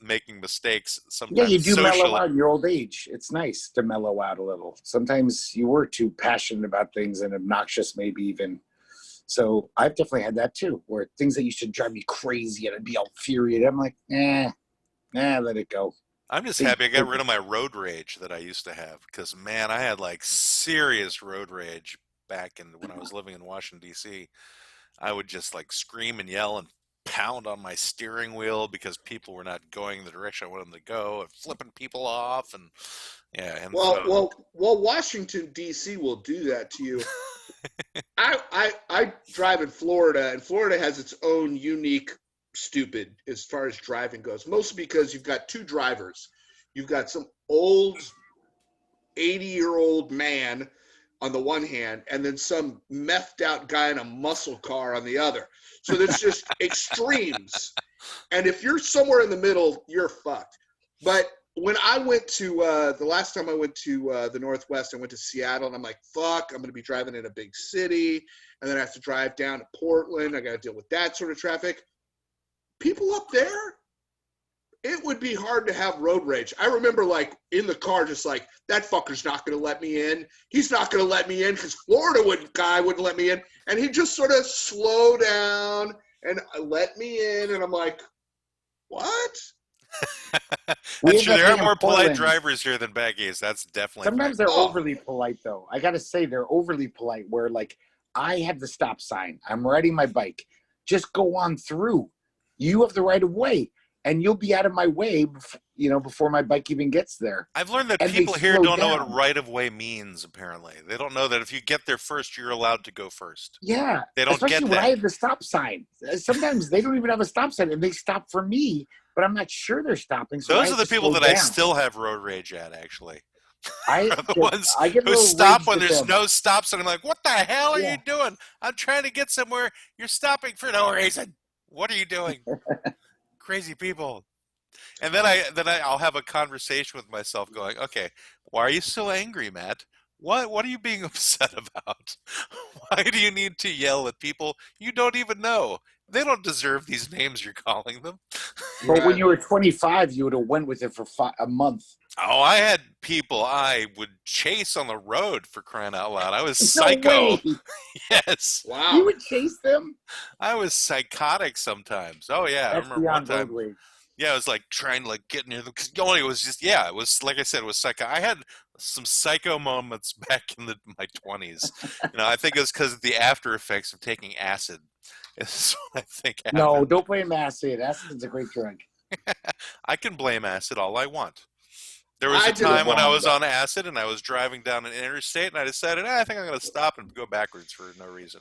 Speaker 1: making mistakes
Speaker 3: Yeah, you
Speaker 1: sometimes
Speaker 3: do mellow
Speaker 1: socially.
Speaker 3: out in your old age. It's nice to mellow out a little. Sometimes you were too passionate about things and obnoxious, maybe even. So I've definitely had that too, where things that used to drive me crazy and I'd be all furious. I'm like, let it go.
Speaker 1: I'm just
Speaker 3: They,
Speaker 1: happy I
Speaker 3: they,
Speaker 1: got rid of my road rage that I used to have, because man, I had like serious road rage back when I was living in Washington D.C. I would just like scream and yell and pound on my steering wheel because people were not going the direction I wanted them to go, and flipping people off, and yeah, and
Speaker 2: Well,
Speaker 1: so
Speaker 2: well, well, Washington D.C. will do that to you. I drive in Florida, and Florida has its own unique stupid as far as driving goes. Mostly because you've got two drivers. You've got some old 80-year-old man on the one hand, and then some methed out guy in a muscle car on the other. So there's just extremes. And if you're somewhere in the middle, you're fucked. But when I went to the last time I went to the Northwest, I went to Seattle, and I'm like, fuck, I'm going to be driving in a big city, and then I have to drive down to Portland. I got to deal with that sort of traffic. People up there, it would be hard to have road rage. I remember like in the car, just like, that fucker's not going to let me in. He's not going to let me in because Florida guy wouldn't let me in. And he just sort of slow down and let me in. And I'm like, what?
Speaker 3: we
Speaker 1: that's
Speaker 3: have
Speaker 1: true.
Speaker 3: that
Speaker 1: There are
Speaker 3: thing in
Speaker 1: more polite
Speaker 3: Portland.
Speaker 1: drivers here than back east. That's definitely a
Speaker 3: Sometimes
Speaker 1: fact.
Speaker 3: they're
Speaker 2: Oh,
Speaker 3: overly polite, though. I got to say, they're overly polite, where like I have the stop sign. I'm riding my bike. Just go on through. You have the right of way, and you'll be out of my way, before my bike even gets there.
Speaker 1: I've learned that
Speaker 3: And they
Speaker 1: people here
Speaker 3: slow
Speaker 1: don't know what
Speaker 3: down.
Speaker 1: right of way means, apparently. They don't know that if you get there first, you're allowed to go first.
Speaker 3: Yeah,
Speaker 1: They don't
Speaker 3: especially
Speaker 1: get
Speaker 3: when I
Speaker 1: that.
Speaker 3: have the stop sign. Sometimes they don't even have a stop sign, and they stop for me, but I'm not sure they're stopping, so I
Speaker 1: Those are
Speaker 3: have
Speaker 1: the
Speaker 3: to
Speaker 1: people
Speaker 3: slow
Speaker 1: that I
Speaker 3: down.
Speaker 1: still have road rage at, actually.
Speaker 3: I
Speaker 1: Are the
Speaker 3: get
Speaker 1: ones
Speaker 3: I get a
Speaker 1: who
Speaker 3: little
Speaker 1: stop
Speaker 3: raged
Speaker 1: when
Speaker 3: at
Speaker 1: there's
Speaker 3: them.
Speaker 1: no stops, and I'm like, what the hell are you
Speaker 3: Yeah,
Speaker 1: doing? I'm trying to get somewhere. You're stopping for no reason. What are you doing? Crazy people. And I'll have a conversation with myself going, okay, why are you so angry, Matt? What are you being upset about? Why do you need to yell at people you don't even know? They don't deserve these names you're calling them.
Speaker 3: but when
Speaker 2: right.
Speaker 3: you were 25, you would have went with it for a month.
Speaker 1: Oh, I had people I would chase on the road, for crying out loud. I was
Speaker 3: No
Speaker 1: psycho.
Speaker 3: way.
Speaker 1: Yes.
Speaker 3: You
Speaker 2: Wow.
Speaker 3: would chase them?
Speaker 1: I was psychotic sometimes. Oh yeah, I
Speaker 3: That's
Speaker 1: remember one
Speaker 3: beyond road
Speaker 1: time.
Speaker 3: rage.
Speaker 1: Yeah, I was like trying to like get near them because only it was just yeah, it was like I said, it was psycho. I had some psycho moments back in my 20s. I think it was because of the after effects of taking acid. Is what I think
Speaker 3: No,
Speaker 1: happened.
Speaker 3: don't blame acid. Acid's a great drug.
Speaker 1: I can blame acid all I want. There was
Speaker 2: I
Speaker 1: a
Speaker 2: did it
Speaker 1: time when I
Speaker 3: wrong,
Speaker 1: was
Speaker 3: but-
Speaker 1: on acid and I was driving down an interstate and I decided, I think I'm going to stop and go backwards for no reason.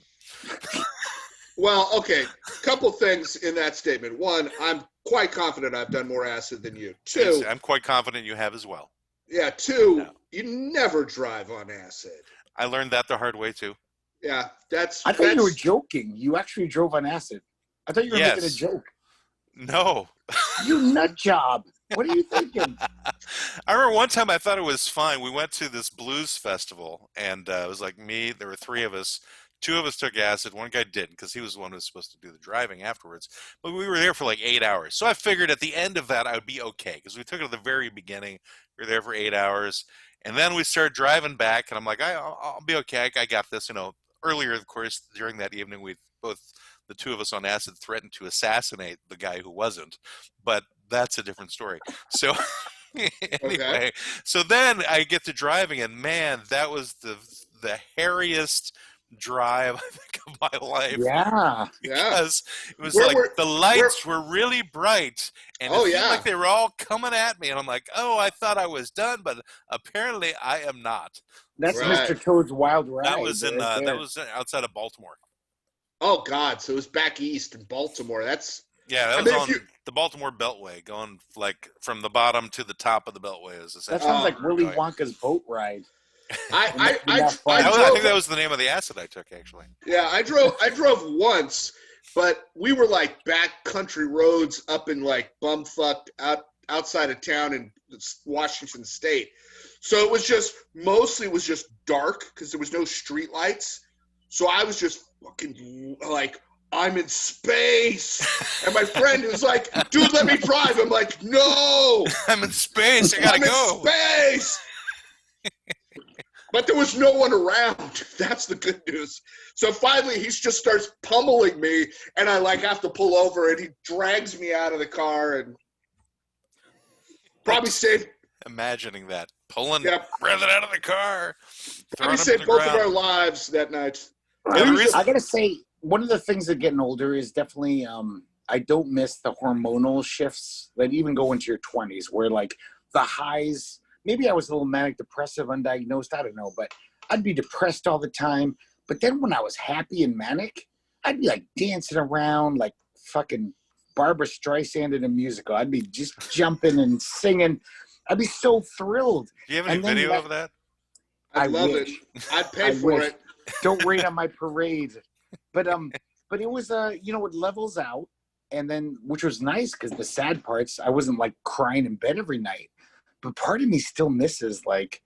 Speaker 2: Well, okay. Couple things in that statement. One, I'm quite confident I've done more acid than you. Two,
Speaker 1: I'm quite confident you have as well.
Speaker 2: yeah. Two,
Speaker 1: No.
Speaker 2: you never drive on acid.
Speaker 1: I learned that the hard way too.
Speaker 2: Yeah, that's.
Speaker 3: I thought you were
Speaker 2: that's
Speaker 3: joking. You actually drove on acid. I thought you were making a
Speaker 1: Yes.
Speaker 3: joke.
Speaker 1: No.
Speaker 3: You nut job. What are you thinking?
Speaker 1: I remember one time I thought it was fine. We went to this blues festival, and it was like me. There were three of us. Two of us took acid. One guy didn't because he was the one who was supposed to do the driving afterwards. But we were there for like 8 hours. So I figured at the end of that I would be okay because we took it at the very beginning. We were there for 8 hours. And then we started driving back, and I'm like, I'll be okay. I got this. Earlier, of course, during that evening, the two of us on acid threatened to assassinate the guy who wasn't. But that's a different story. So anyway, so then I get to driving, and man, that was the hairiest drive I think of my life.
Speaker 3: Yeah.
Speaker 1: Because it was
Speaker 2: Where
Speaker 1: like
Speaker 2: were-
Speaker 1: the lights were really bright, and
Speaker 2: Oh,
Speaker 1: it seemed
Speaker 2: yeah.
Speaker 1: like they were all coming at me, and I'm like, oh, I thought I was done, but apparently I am not.
Speaker 3: That's
Speaker 2: Right.
Speaker 3: Mr. Toad's Wild Ride.
Speaker 1: That was in
Speaker 3: right there.
Speaker 1: that was outside of Baltimore.
Speaker 2: Oh God! So it was back east in Baltimore. That's
Speaker 1: Yeah, that
Speaker 2: I
Speaker 1: was
Speaker 2: mean, if
Speaker 1: on
Speaker 2: you-
Speaker 1: the Baltimore Beltway, going like from the bottom to the top of the Beltway. Is
Speaker 3: That
Speaker 1: essentially
Speaker 3: sounds
Speaker 1: where
Speaker 3: like
Speaker 1: we were
Speaker 3: Willy
Speaker 1: going.
Speaker 3: Wonka's boat ride.
Speaker 2: I
Speaker 1: I
Speaker 2: drove.
Speaker 1: think that was the name of the acid I took, actually.
Speaker 2: Yeah, I drove once, but we were like back country roads up in like bumfuck outside of town in Washington State. So it was just mostly dark because there was no street lights. So I was just fucking like, I'm in space. And my friend was like, dude, let me drive. I'm like, no,
Speaker 1: I'm in space. I gotta
Speaker 2: I'm
Speaker 1: go.
Speaker 2: in space. But there was no one around. That's the good news. So finally, he just starts pummeling me, and I like have to pull over, and he drags me out of the car, and probably saved
Speaker 1: Imagining that pulling
Speaker 2: Yeah.
Speaker 1: Brendan out of the car, throwing him to
Speaker 2: saved
Speaker 1: the
Speaker 2: both of our
Speaker 1: ground.
Speaker 2: lives that night.
Speaker 1: Yeah, the reason-
Speaker 3: I gotta say, one of the things that getting older is definitely I don't miss the hormonal shifts that even go into your 20s, where like the highs. Maybe I was a little manic depressive, undiagnosed. I don't know, but I'd be depressed all the time. But then when I was happy and manic, I'd be like dancing around like fucking Barbara Streisand in a musical. I'd be just jumping and singing. I'd be so thrilled.
Speaker 1: Do you have any
Speaker 3: And then
Speaker 1: video
Speaker 3: that-
Speaker 1: of that?
Speaker 2: I
Speaker 3: I
Speaker 2: love
Speaker 3: wish.
Speaker 2: it. I'd pay
Speaker 3: I
Speaker 2: for
Speaker 3: wish.
Speaker 2: it.
Speaker 3: Don't rain on my parade. But it was it levels out, and then which was nice because the sad parts I wasn't like crying in bed every night, but part of me still misses like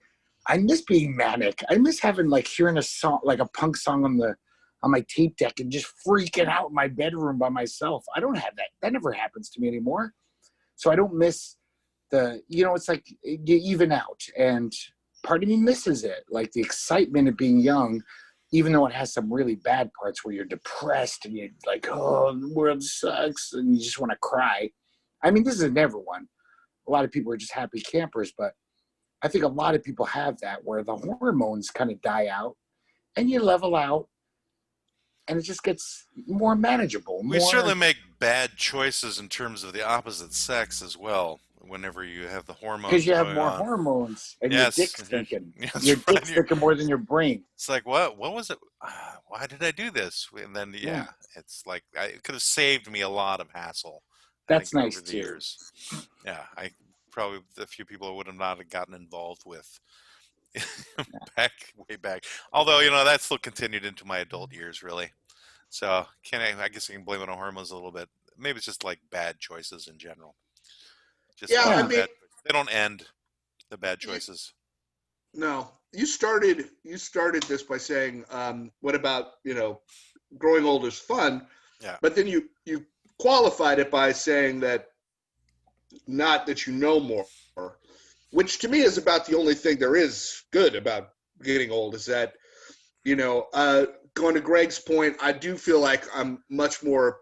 Speaker 3: I miss being manic. I miss having like hearing a song like a punk song on my tape deck and just freaking out in my bedroom by myself. I don't have that. That never happens to me anymore. So I don't miss it's like you even out, and part of me misses it, like the excitement of being young, even though it has some really bad parts where you're depressed and you're like, oh, the world sucks, and you just want to cry. I mean, this is never one. A lot of people are just happy campers, but I think a lot of people have that where the hormones kind of die out and you level out and it just gets more manageable.
Speaker 1: We
Speaker 3: more,
Speaker 1: certainly make bad choices in terms of the opposite sex as well. Whenever you have the hormones,
Speaker 3: because you have
Speaker 1: going
Speaker 3: more
Speaker 1: on.
Speaker 3: hormones and
Speaker 1: Yes.
Speaker 3: your dick's thinking.
Speaker 1: That's
Speaker 3: Your
Speaker 1: right.
Speaker 3: dick's thinking more than your brain.
Speaker 1: It's like, what was it? Why did I do this? And then,
Speaker 3: Yeah.
Speaker 1: it's like it could have saved me a lot of hassle.
Speaker 3: That's
Speaker 1: think,
Speaker 3: nice
Speaker 1: over the
Speaker 3: too.
Speaker 1: years. Yeah, I probably a few people I would have not gotten involved with way back. Although that still continued into my adult years, really. So I guess I can blame it on hormones a little bit. Maybe it's just like bad choices in general. Just
Speaker 2: Yeah,
Speaker 3: I
Speaker 1: bad-
Speaker 2: mean-
Speaker 1: they don't end the bad choices.
Speaker 2: No, you started this by saying, "What about growing old is fun?"
Speaker 1: Yeah.
Speaker 2: But then you qualified it by saying that not that you know more, which to me is about the only thing there is good about getting old is that going to Greg's point, I do feel like I'm much more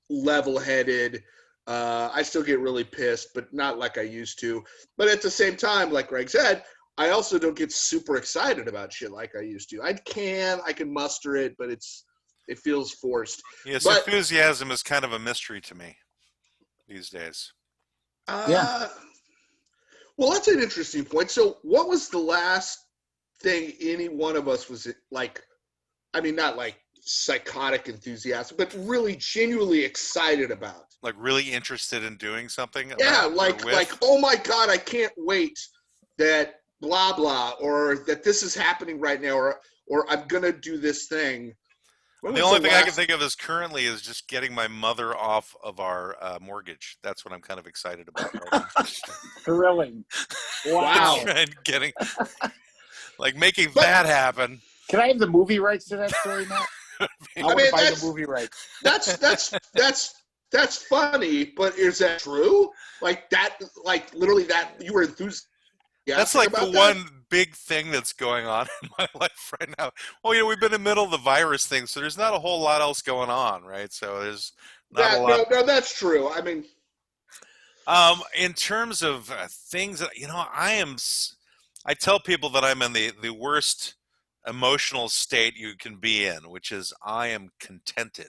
Speaker 2: level-headed. I still get really pissed, but not like I used to. But at the same time, like Greg said, I also don't get super excited about shit like I used to. I can muster it, but it feels forced.
Speaker 1: Yes,
Speaker 2: But-
Speaker 1: enthusiasm is kind of a mystery to me these days.
Speaker 3: Yeah.
Speaker 2: Well, that's an interesting point. So, what was the last thing any one of us was like? I mean, not like psychotic enthusiastic, but really genuinely excited about.
Speaker 1: Like really interested in doing something
Speaker 2: Yeah,
Speaker 1: about or
Speaker 2: like
Speaker 1: with?
Speaker 2: oh my god, I can't wait that blah blah, or that this is happening right now, or I'm gonna do this thing. When
Speaker 1: The
Speaker 2: was the
Speaker 1: only thing I can
Speaker 2: last?
Speaker 1: think of is currently is just getting my mother off of our mortgage. That's what I'm kind of excited about right now.
Speaker 3: Thrilling.
Speaker 2: Wow.
Speaker 3: Wow.
Speaker 1: Trying getting like making
Speaker 2: But
Speaker 1: that happen.
Speaker 3: Can I have the movie rights to that story, Matt? I want
Speaker 2: mean,
Speaker 3: to buy the movie rights.
Speaker 2: that's funny, but is that true? Like that, like literally that you were
Speaker 1: That's
Speaker 2: enthusiastic
Speaker 1: like the
Speaker 2: about that?
Speaker 1: one big thing that's going on in my life right now. Well, we've been in the middle of the virus thing, so there's not a whole lot else going on, right? So there's not a
Speaker 2: That
Speaker 1: lot.
Speaker 2: no, that's true. I mean,
Speaker 1: In terms of things that I tell people that I'm in the worst emotional state you can be in, which is I am contented.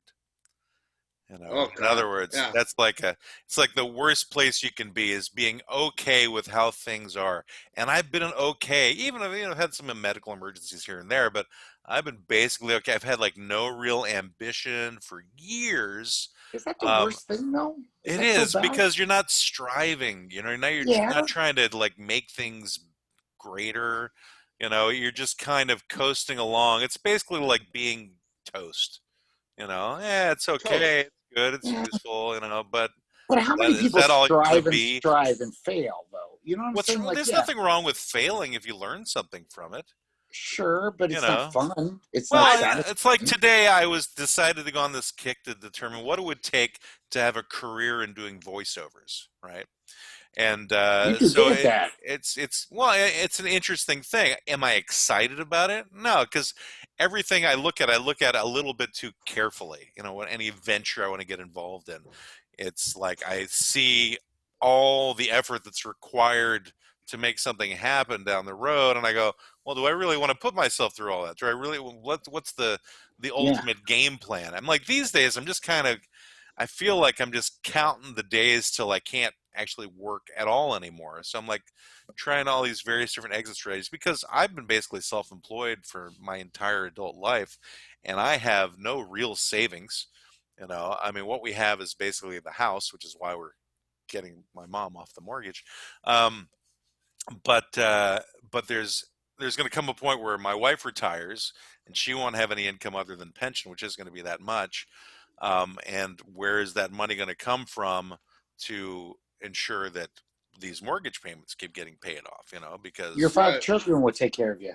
Speaker 2: oh
Speaker 1: In
Speaker 2: god,
Speaker 1: other words,
Speaker 2: yeah.
Speaker 1: it's like the worst place you can be is being okay with how things are. And I've been okay, even if I've had some medical emergencies here and there, but I've been basically okay. I've had like no real ambition for years.
Speaker 3: Is that the
Speaker 1: Um,
Speaker 3: worst thing, though? Is
Speaker 1: it
Speaker 3: that so
Speaker 1: is
Speaker 3: bad?
Speaker 1: because you're not striving, now you're
Speaker 3: Yeah.
Speaker 1: not trying to like make things greater, you're just kind of coasting along. It's basically like being toast. Yeah, it's okay,
Speaker 2: Toast.
Speaker 1: it's good, it's
Speaker 3: Yeah.
Speaker 1: useful, but
Speaker 3: But how many
Speaker 1: is
Speaker 3: people
Speaker 1: that all it's gonna
Speaker 3: strive and
Speaker 1: be?
Speaker 3: strive and fail, though? You know what I'm saying? Like,
Speaker 1: There's
Speaker 3: yeah,
Speaker 1: nothing wrong with failing if you learn something from it,
Speaker 3: sure, but
Speaker 1: you
Speaker 3: it's not
Speaker 1: know.
Speaker 3: fun. It's not
Speaker 1: Well, it's like
Speaker 3: satisfying.
Speaker 1: today I was decided to go on this kick to determine what it would take to have a career in doing voiceovers, right? And
Speaker 3: You do
Speaker 1: so
Speaker 3: good at that.
Speaker 1: it's an interesting thing. Am I excited about it? No, because everything I look at a little bit too carefully. What any venture I want to get involved in, it's like I see all the effort that's required to make something happen down the road, and I go, well, do I really want to put myself through all that? Do I really? What's the
Speaker 3: Yeah.
Speaker 1: ultimate game plan? I'm like these days, I'm just kind of I feel like I'm just counting the days till I can't actually work at all anymore. So I'm like trying all these various different exit strategies because I've been basically self-employed for my entire adult life and I have no real savings. I mean, what we have is basically the house, which is why we're getting my mom off the mortgage. Um, but there's going to come a point where my wife retires and she won't have any income other than pension, which is going to be that much. And where is that money going to come from to ensure that these mortgage payments keep getting paid off?
Speaker 3: Your
Speaker 1: Because
Speaker 3: 5 children will take care of you.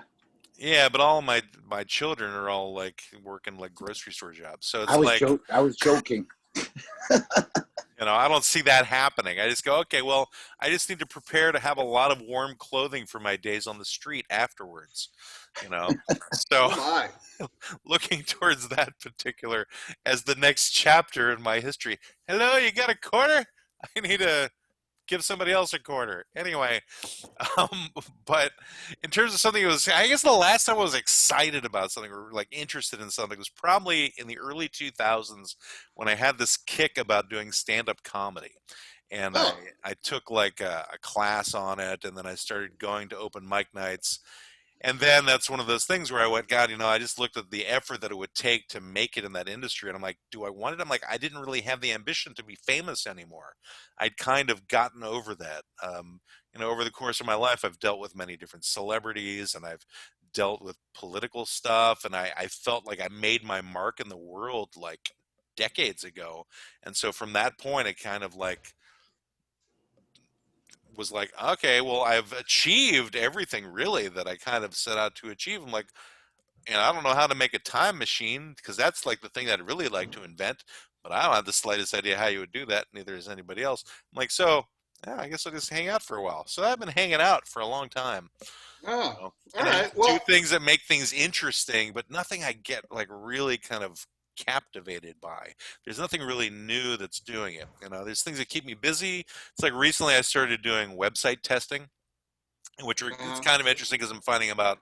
Speaker 1: yeah, but all my children are all like working like grocery store jobs, so
Speaker 3: I
Speaker 1: it's
Speaker 3: was
Speaker 1: like
Speaker 3: joke. I was joking.
Speaker 1: I don't see that happening. I just go, okay, well, I just need to prepare to have a lot of warm clothing for my days on the street afterwards. So
Speaker 2: Oh my.
Speaker 1: looking towards that particular as the next chapter in my history. Hello, you got a quarter? I need to give somebody else a quarter. Anyway, um, but in terms of something that was, I guess the last time I was excited about something or like interested in something was probably in the early 2000s when I had this kick about doing stand-up comedy. And I,
Speaker 2: Oh,
Speaker 1: I took like a class on it, and then I started going to open mic nights, and then that's one of those things where I went, God, I just looked at the effort that it would take to make it in that industry. And I'm like, do I want it? I'm like, I didn't really have the ambition to be famous anymore. I'd kind of gotten over that. Over the course of my life, I've dealt with many different celebrities and I've dealt with political stuff. And I felt like I made my mark in the world like decades ago. And so from that point, it kind of like, was like, okay, well, I've achieved everything really that I kind of set out to achieve. I'm like, and I don't know how to make a time machine because that's like the thing that I'd really like to invent, but I don't have the slightest idea how you would do that. Neither does anybody else. I'm like, so yeah, I guess I'll just hang out for a while. So I've been hanging out for a long time,
Speaker 2: oh, all
Speaker 1: and I
Speaker 2: right.
Speaker 1: just do
Speaker 2: Well,
Speaker 1: things that make things interesting, but nothing I get like really kind of captivated by. There's nothing really new that's doing it. There's things that keep me busy. It's like recently I started doing website testing, it's
Speaker 2: uh,
Speaker 1: kind of interesting because I'm finding about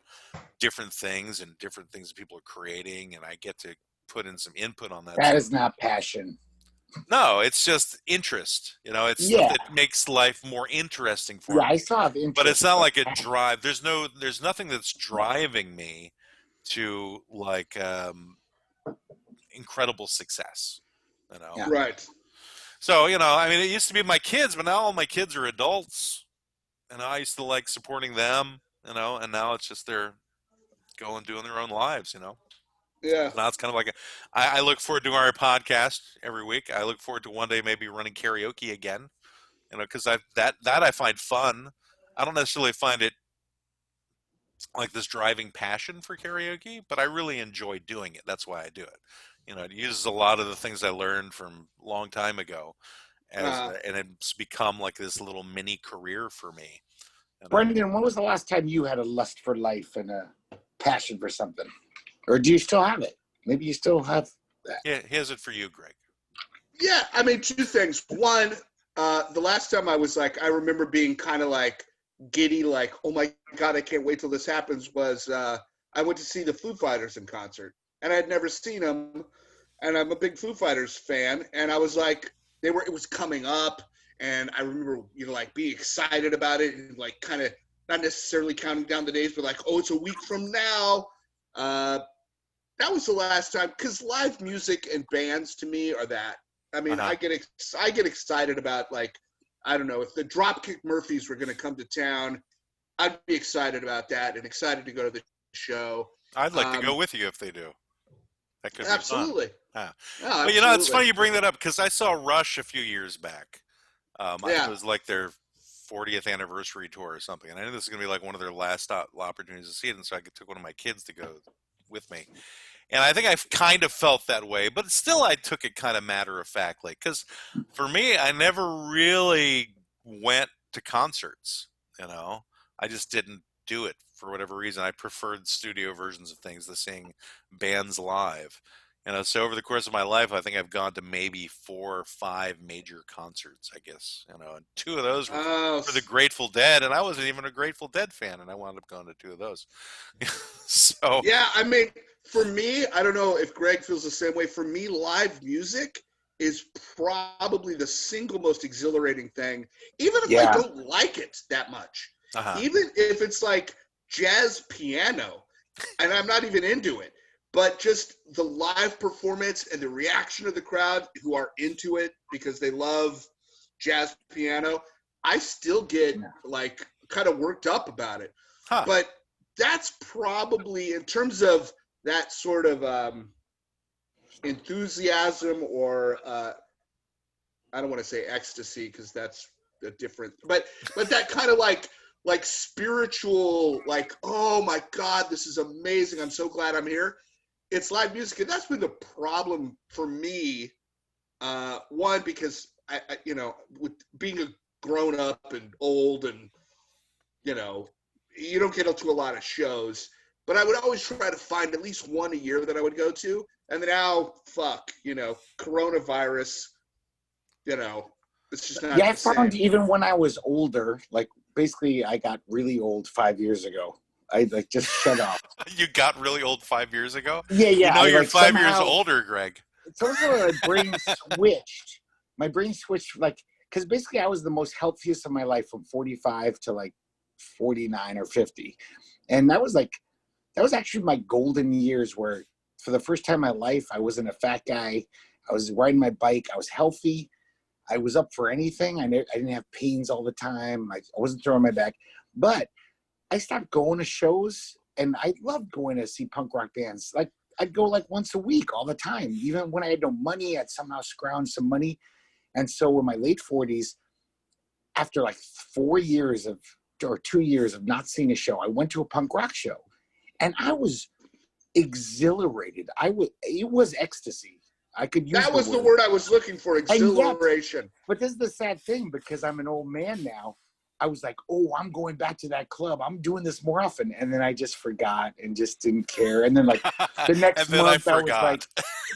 Speaker 1: different things and different things that people are creating, and I get to put in some input on that.
Speaker 3: That
Speaker 1: So
Speaker 3: is not passion.
Speaker 1: No, it's just interest. It's stuff
Speaker 3: Yeah,
Speaker 1: that makes life more interesting for
Speaker 3: yeah,
Speaker 1: me.
Speaker 3: I still have
Speaker 1: But it's
Speaker 3: interest,
Speaker 1: not
Speaker 3: but
Speaker 1: like a drive. There's nothing that's driving me to like incredible success. You know.
Speaker 3: yeah.
Speaker 2: Right.
Speaker 1: So I mean, it used to be my kids, but now all my kids are adults, and I used to like supporting them. And now it's just they're going doing their own lives.
Speaker 2: Yeah.
Speaker 1: So now it's kind of like I look forward to our podcast every week. I look forward to one day maybe running karaoke again. Because that I find fun. I don't necessarily find it like this driving passion for karaoke, but I really enjoy doing it. That's why I do it. It uses a lot of the things I learned from a long time ago,
Speaker 2: Uh,
Speaker 1: and it's become like this little mini career for me.
Speaker 3: Brendan, when was the last time you had a lust for life and a passion for something? Or do you still have it? Maybe you still have that.
Speaker 1: Yeah, here's it for you, Greg.
Speaker 2: yeah. I mean, two things. One, the last time I was like, I remember being kind of like giddy, like, oh my God, I can't wait till this happens, was I went to see the Foo Fighters in concert. And I had never seen them. And I'm a big Foo Fighters fan. And I was like, it was coming up. And I remember, like being excited about it and like kind of not necessarily counting down the days, but like, oh, it's a week from now. Uh, that was the last time, because live music and bands to me are that. I mean,
Speaker 1: Uh-huh.
Speaker 2: I get excited about, like, I don't know, if the Dropkick Murphys were going to come to town, I'd be excited about that and excited to go to the show.
Speaker 1: I'd like to go
Speaker 2: Um,
Speaker 1: with you if they do. That could be fun.
Speaker 2: absolutely.
Speaker 1: Yeah.
Speaker 2: No,
Speaker 1: But it's
Speaker 2: absolutely.
Speaker 1: funny you bring that up because I saw Rush a few years back. I think it
Speaker 2: Yeah.
Speaker 1: was like their 40th anniversary tour or something, and I knew this was gonna be like one of their last opportunities to see it, and so I took one of my kids to go with me. And I think I've kind of felt that way, but still, I took it kind of matter of factly because for me, I never really went to concerts. I just didn't do it for whatever reason. I preferred studio versions of things to seeing bands live. So over the course of my life, I think I've gone to maybe 4 or 5 major concerts, I guess. And two of those were
Speaker 2: Oh,
Speaker 1: for the Grateful Dead, and I wasn't even a Grateful Dead fan, and I wound up going to two of those. So,
Speaker 2: yeah. I mean, for me, I don't know if Greg feels the same way. For me, live music is probably the single most exhilarating thing, even if I
Speaker 3: Yeah.
Speaker 2: don't like it that much.
Speaker 1: uh-huh.
Speaker 2: Even if it's like jazz piano, and I'm not even into it, but just the live performance and the reaction of the crowd who are into it because they love jazz piano, I still get
Speaker 3: Yeah.
Speaker 2: like kind of worked up about it.
Speaker 1: Huh.
Speaker 2: But that's probably, in terms of that sort of enthusiasm, or I don't want to say ecstasy because that's a different, but that kind of like spiritual, like, oh my God, this is amazing, I'm so glad I'm here. It's live music, and that's been the problem for me. One, because with being a grown up and old, and you know, you don't get to a lot of shows, but I would always try to find at least one a year that I would go to. And then now, fuck, coronavirus, it's just not
Speaker 3: Yeah, I
Speaker 2: the same.
Speaker 3: found even when I was older, like basically I got really old 5 years ago. I like just shut off.
Speaker 1: You got really old 5 years ago?
Speaker 3: Yeah,
Speaker 1: You
Speaker 3: yeah.
Speaker 1: know
Speaker 3: I
Speaker 1: you're
Speaker 3: like
Speaker 1: 5 years
Speaker 3: somehow
Speaker 1: older, Greg.
Speaker 3: somehow my brain switched. My brain switched like because basically I was the most healthiest of my life from 45 to like 49 or 50. And that was actually my golden years where for the first time in my life I wasn't a fat guy. I was riding my bike. I was healthy. I was up for anything. I didn't have pains all the time. I wasn't throwing my back. But I stopped going to shows, and I loved going to see punk rock bands. Like I'd go like once a week all the time. Even when I had no money, I'd somehow scrounge some money. And so in my late 40s, after like 4 years of or 2 years of not seeing a show, I went to a punk rock show, and I was exhilarated. It was ecstasy. I could use
Speaker 2: That
Speaker 3: the
Speaker 2: was the
Speaker 3: word.
Speaker 2: word I was looking for,
Speaker 3: And yet,
Speaker 2: exhilaration.
Speaker 3: but this is the sad thing because I'm an old man now. I was like, oh, I'm going back to that club. I'm doing this more often. And then I just forgot and just didn't care. And then like the
Speaker 1: And
Speaker 3: next
Speaker 1: then I
Speaker 3: month I was like,
Speaker 1: forgot.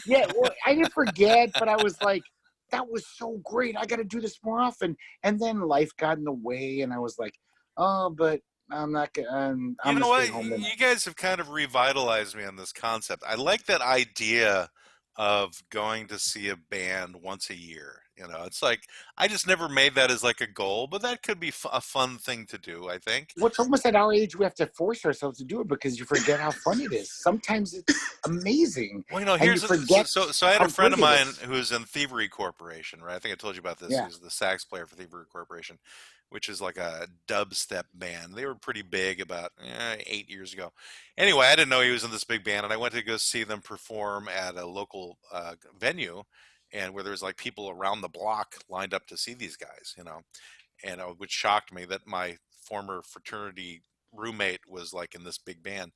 Speaker 3: yeah, well, I didn't forget, but I was like, that was so great. I got to do this more often. And then life got in the way and I was like, oh, but I'm not going to, I'm
Speaker 1: You
Speaker 3: going
Speaker 1: know
Speaker 3: to stay
Speaker 1: what?
Speaker 3: home tonight.
Speaker 1: You guys have kind of revitalized me on this concept. I like that idea of going to see a band once a year. You know, it's like I just never made that as like a goal, but that could be a fun thing to do, I think.
Speaker 3: Well, it's almost at our age we have to force ourselves to do it because you forget how fun it is. Sometimes it's amazing,
Speaker 1: Well, you know,
Speaker 3: and you
Speaker 1: here's
Speaker 3: forget
Speaker 1: so I had
Speaker 3: how
Speaker 1: a friend of
Speaker 3: great it
Speaker 1: mine
Speaker 3: is.
Speaker 1: who was in Thievery Corporation, right? I think I told you about this.
Speaker 3: Yeah.
Speaker 1: He's the sax player for Thievery Corporation, which is like a dubstep band. They were pretty big about 8 years ago. Anyway, I didn't know he was in this big band, and I went to go see them perform at a local venue, and where there was like people around the block lined up to see these guys, you know, and which shocked me that my former fraternity roommate was like in this big band,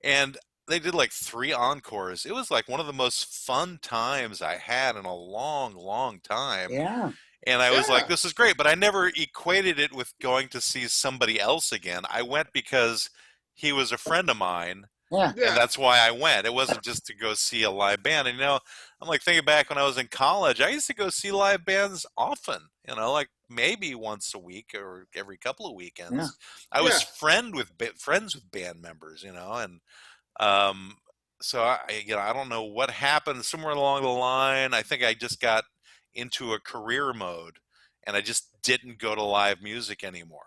Speaker 1: and they did like three encores. It was like one of the most fun times I had in a long, long time.
Speaker 3: Yeah.
Speaker 1: And I was like,
Speaker 2: Yeah.
Speaker 1: this is great, but I never equated it with going to see somebody else again. I went because he was a friend of mine,
Speaker 3: Yeah.
Speaker 1: and
Speaker 2: Yeah.
Speaker 1: that's why I went. It wasn't just to go see a live band. And you know, I'm like thinking back when I was in college, I used to go see live bands often. You know, like maybe once a week or every couple of
Speaker 3: Yeah.
Speaker 1: weekends. I was
Speaker 2: Yeah.
Speaker 1: friends with band members. You know, and um, so I don't know what happened somewhere along the line. I think I just got into a career mode, and I just didn't go to live music anymore.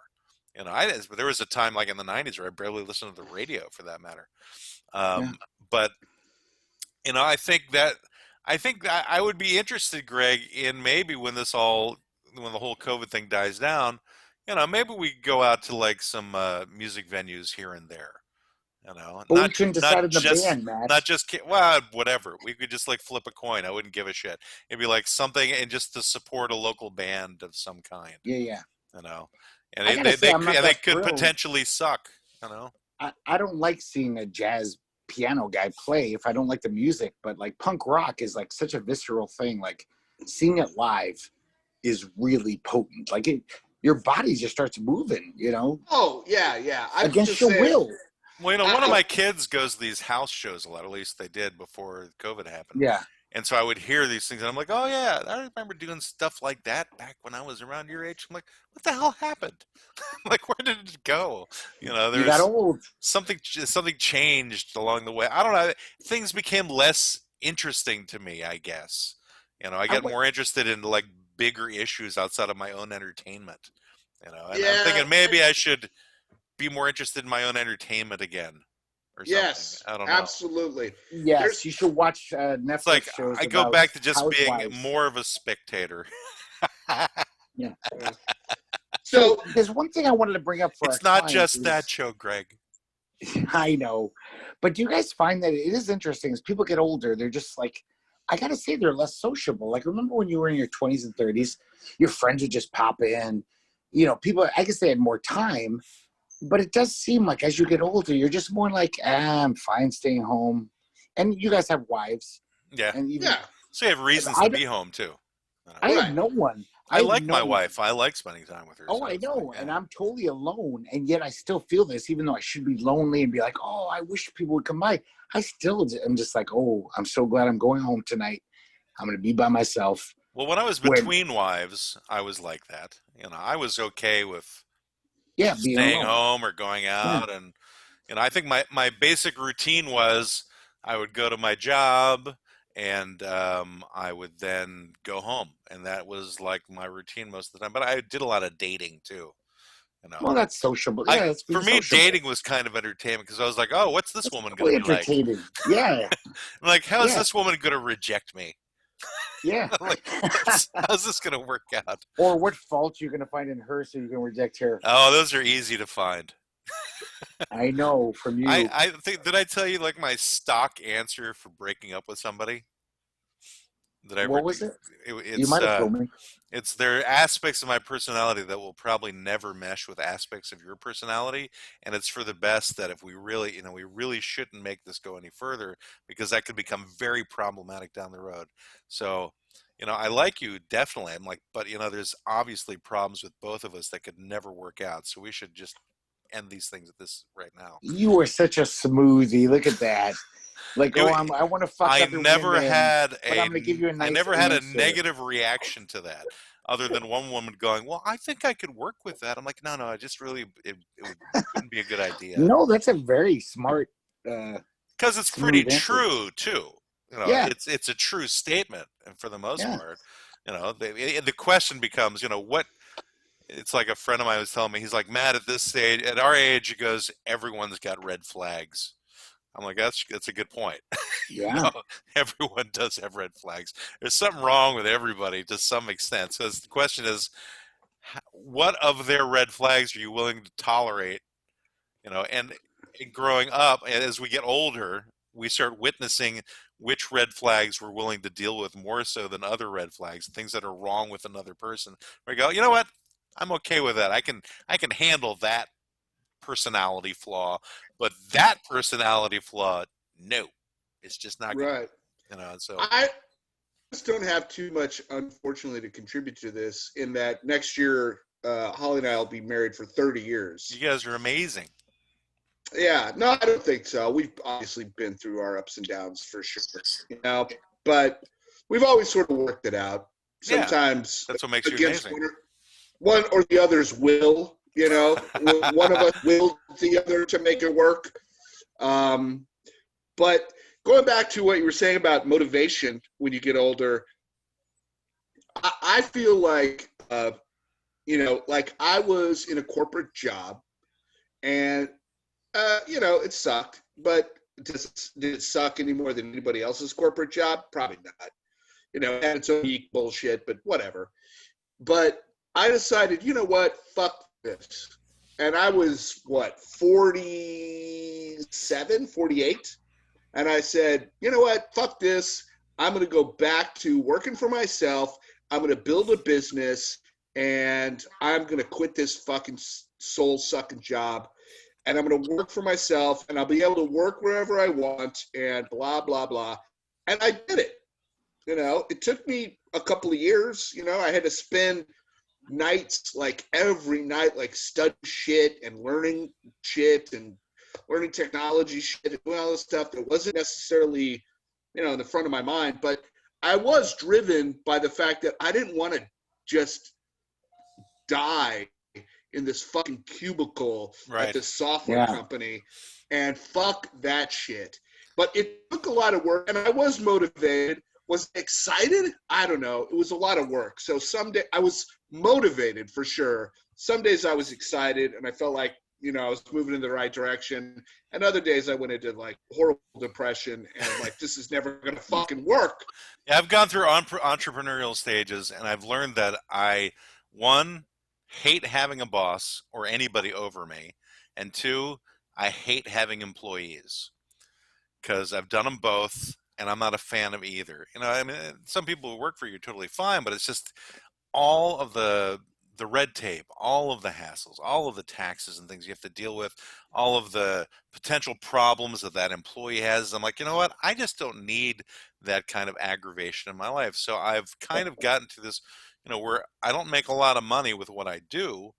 Speaker 1: You know, but there was a time like in the '90s where I barely listened to the radio, for that matter.
Speaker 3: Yeah.
Speaker 1: But you know, I think that I would be interested, Greg, in maybe when when the whole COVID thing dies down, you know, maybe we go out to like some music venues here and there. You know,
Speaker 3: But we couldn't decide on the band, Matt.
Speaker 1: not just well, whatever. We could just like flip a coin. I wouldn't give a shit. It'd be like something, and just to support a local band of some kind.
Speaker 3: Yeah, yeah.
Speaker 1: You know, and
Speaker 3: I gotta say, I'm not
Speaker 1: they
Speaker 3: that
Speaker 1: could
Speaker 3: thrilled.
Speaker 1: potentially suck. You know.
Speaker 3: I don't like seeing a jazz piano guy play if I don't like the music, but like punk rock is like such a visceral thing. Like seeing it live is really potent. Like your body just starts moving, you know,
Speaker 2: Oh, yeah, yeah. I was
Speaker 3: against
Speaker 2: just
Speaker 3: your
Speaker 2: saying,
Speaker 3: will.
Speaker 1: Well, you know, one of
Speaker 2: I,
Speaker 1: my kids goes to these house shows a lot. At least they did before COVID happened.
Speaker 3: Yeah.
Speaker 1: And so I would hear these things, and I'm like, "Oh yeah, I remember doing stuff like that back when I was around your age." I'm like, "What the hell happened? Like, where did it go?" You know,
Speaker 3: You got
Speaker 1: there's
Speaker 3: old.
Speaker 1: something changed along the way. I don't know. Things became less interesting to me, I guess. You know, I
Speaker 3: I
Speaker 1: get
Speaker 3: went,
Speaker 1: more interested in like bigger issues outside of my own entertainment. You know, and I'm
Speaker 2: yeah,
Speaker 1: thinking maybe I should be more interested in my own entertainment again, or something.
Speaker 2: yes,
Speaker 1: I don't know.
Speaker 2: absolutely.
Speaker 3: yes,
Speaker 2: There's,
Speaker 3: you should watch
Speaker 1: It's
Speaker 3: Netflix
Speaker 1: like
Speaker 3: shows
Speaker 1: I go
Speaker 3: about
Speaker 1: back to just being
Speaker 3: housewives.
Speaker 1: more of a spectator.
Speaker 3: Yeah. So
Speaker 2: so,
Speaker 3: there's one thing I wanted to bring up for our
Speaker 1: It's not
Speaker 3: clients
Speaker 1: just that
Speaker 3: is,
Speaker 1: show, Greg.
Speaker 3: I know, but do you guys find that it is interesting as people get older, they're just like, I gotta say, they're less sociable. Like, remember when you were in your 20s and 30s, your friends would just pop in. You know, people, I guess they had more time, but it does seem like as you get older, you're just more like, I'm fine staying home. And you guys have wives,
Speaker 1: Yeah.
Speaker 3: and even
Speaker 2: yeah,
Speaker 1: So you have reasons
Speaker 3: I,
Speaker 1: to be home too. You know?
Speaker 3: I have
Speaker 2: right.
Speaker 3: no one.
Speaker 1: I
Speaker 3: have
Speaker 1: like
Speaker 3: no
Speaker 1: my
Speaker 3: one.
Speaker 1: wife. I like spending time with her.
Speaker 3: Oh,
Speaker 1: So
Speaker 3: I
Speaker 1: it's
Speaker 3: know,
Speaker 1: like,
Speaker 3: and
Speaker 1: yeah.
Speaker 3: I'm totally alone, and yet I still feel this, even though I should be lonely and be like, oh, I wish people would come by. I still am just like, oh, I'm so glad I'm going home tonight. I'm going to be by myself.
Speaker 1: Well, when I was
Speaker 3: When,
Speaker 1: between wives, I was like that. You know, I was okay with
Speaker 3: yeah, being
Speaker 1: staying
Speaker 3: alone.
Speaker 1: home or going
Speaker 3: Yeah.
Speaker 1: out, and you know, I think my basic routine was I would go to my job, and I would then go home, and that was like my routine most of the time. But I did a lot of dating too. You know,
Speaker 3: Well, that's sociable.
Speaker 1: I
Speaker 3: Yeah, that's
Speaker 1: for
Speaker 3: being
Speaker 1: me
Speaker 3: sociable.
Speaker 1: dating was kind of entertainment because I was like, oh, what's this
Speaker 3: That's
Speaker 1: woman gonna
Speaker 3: totally
Speaker 1: be like?
Speaker 3: entertaining. Yeah,
Speaker 1: I'm like, how is
Speaker 3: yeah,
Speaker 1: this woman gonna reject me?
Speaker 3: yeah.
Speaker 1: Like, how's this gonna work out?
Speaker 3: Or what fault you're going to find in her so you can reject her.
Speaker 1: Oh, those are easy to find.
Speaker 3: I know from you.
Speaker 1: I think, did I tell you like my stock answer for breaking up with somebody? Did I ever?
Speaker 3: What was it? You
Speaker 1: It's
Speaker 3: might have told me.
Speaker 1: it's there are aspects of my personality that will probably never mesh with aspects of your personality, and it's for the best that if we really, you know, we really shouldn't make this go any further because that could become very problematic down the road. So, you know, I like you definitely. I'm like, but you know, there's obviously problems with both of us that could never work out. So we should just end these things at this right now.
Speaker 3: You are such a smoothie. Look at that. Like,
Speaker 1: You,
Speaker 3: oh, I want to fuck
Speaker 1: I
Speaker 3: other
Speaker 1: never
Speaker 3: women,
Speaker 1: had
Speaker 3: but I'm going to give you a
Speaker 1: I
Speaker 3: nice
Speaker 1: never had a
Speaker 3: answer.
Speaker 1: negative reaction to that, other than one woman going, "Well, I think I could work with that." I'm like, "No, I just really wouldn't be a good idea."
Speaker 3: No, that's a very smart,
Speaker 1: Because it's pretty
Speaker 3: smooth answer.
Speaker 1: true too.
Speaker 3: Yeah.
Speaker 1: it's a true statement, and for the most
Speaker 3: Yeah.
Speaker 1: part, the question becomes, what. It's like a friend of mine was telling me. He's like, Matt, at this stage, at our age, he goes, everyone's got red flags. I'm like, that's a good point.
Speaker 3: Yeah.
Speaker 1: Everyone does have red flags. There's something wrong with everybody to some extent. So the question is, what of their red flags are you willing to tolerate? And growing up, and as we get older, we start witnessing which red flags we're willing to deal with more so than other red flags, things that are wrong with another person. We go, you know what? I'm okay with that. I can handle that personality flaw, but that personality flaw, no, it's just not gonna.
Speaker 2: Right.
Speaker 1: So
Speaker 2: I just don't have too much, unfortunately, to contribute to this. In that next year, Holly and I will be married for 30 years.
Speaker 1: you guys are amazing.
Speaker 2: Yeah, no, I don't think so. We've obviously been through our ups and downs for sure, but we've always sort of worked it out.
Speaker 1: Yeah,
Speaker 2: Sometimes
Speaker 1: that's what makes you
Speaker 2: against
Speaker 1: amazing.
Speaker 2: one or the other's will, one of us will the other to make it work. But going back to what you were saying about motivation when you get older, I feel like, like I was in a corporate job and, it sucked, but did it suck any more than anybody else's corporate job? Probably not. It had its own unique bullshit, but whatever. But I decided, you know what? Fuck this. And I was, 47, 48? And I said, you know what? Fuck this. I'm going to go back to working for myself. I'm going to build a business, and I'm going to quit this fucking soul-sucking job. And I'm going to work for myself, and I'll be able to work wherever I want, and blah, blah, blah. And I did it. It took me a couple of years. I had to spend nights, like every night, like studying shit and learning shit and learning technology shit and doing all this stuff that wasn't necessarily, in the front of my mind. But I was driven by the fact that I didn't want to just die in this fucking cubicle
Speaker 1: Right.
Speaker 2: at this software company, and fuck that shit. But it took a lot of work, and I was motivated. Was excited? I don't know. It was a lot of work. So someday I was motivated for sure. Some days I was excited and I felt like, I was moving in the right direction. And other days I went into like horrible depression and like, this is never going to fucking work.
Speaker 1: Yeah, I've gone through entrepreneurial stages, and I've learned that one, hate having a boss or anybody over me, and two, I hate having employees, because I've done them both, and I'm not a fan of either. Some people who work for you are totally fine, but it's just all of the red tape, all of the hassles, all of the taxes and things you have to deal with, all of the potential problems that employee has. I'm like, you know what? I just don't need that kind of aggravation in my life. So I've kind of gotten to this, where I don't make a lot of money with what I do,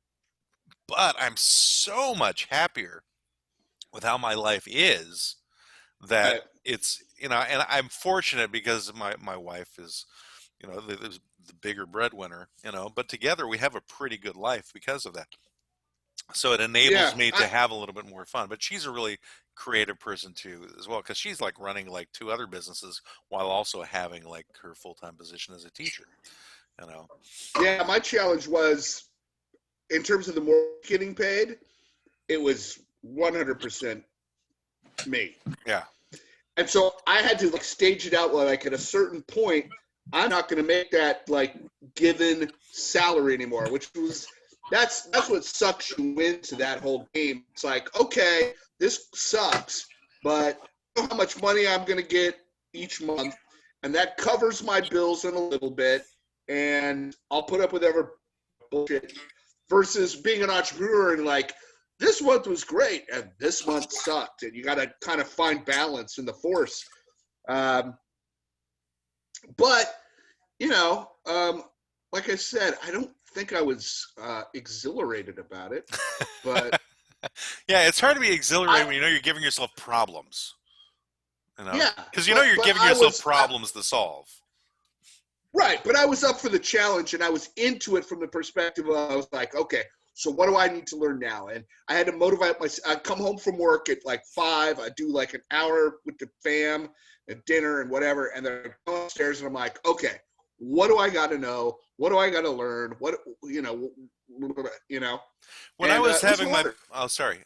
Speaker 1: but I'm so much happier with how my life is that it's, and I'm fortunate because my wife is, the bigger breadwinner, but together we have a pretty good life because of that. So it enables me to have a little bit more fun. But she's a really creative person too, as well, because she's like running like 2 other businesses while also having like her full-time position as a teacher.
Speaker 2: Yeah, my challenge was, in terms of the more getting paid, it was 100% me.
Speaker 1: Yeah.
Speaker 2: And so I had to like stage it out, like at a certain point, I'm not going to make that like given salary anymore, which was, that's what sucks you into that whole game. It's like, okay, this sucks, but I know how much money I'm going to get each month, and that covers my bills in a little bit, and I'll put up with whatever bullshit, versus being an entrepreneur and like, this month was great and this month sucked, and you got to kind of find balance in the force. But, like I said, I don't think I was exhilarated about it. But
Speaker 1: yeah, it's hard to be exhilarated when you're giving yourself problems.
Speaker 2: Yeah.
Speaker 1: Because you're giving yourself problems to solve.
Speaker 2: Right, but I was up for the challenge, and I was into it from the perspective of, I was like, okay, so what do I need to learn now? And I had to motivate myself. I'd come home from work at like 5. I'd do like an hour with the fam. and dinner and whatever, and they're going upstairs, and I'm like, okay, what do I got to know? What do I got to learn? What, you know,
Speaker 1: When I
Speaker 2: and
Speaker 1: was
Speaker 2: it was
Speaker 1: having my,
Speaker 2: hard.
Speaker 1: oh, sorry.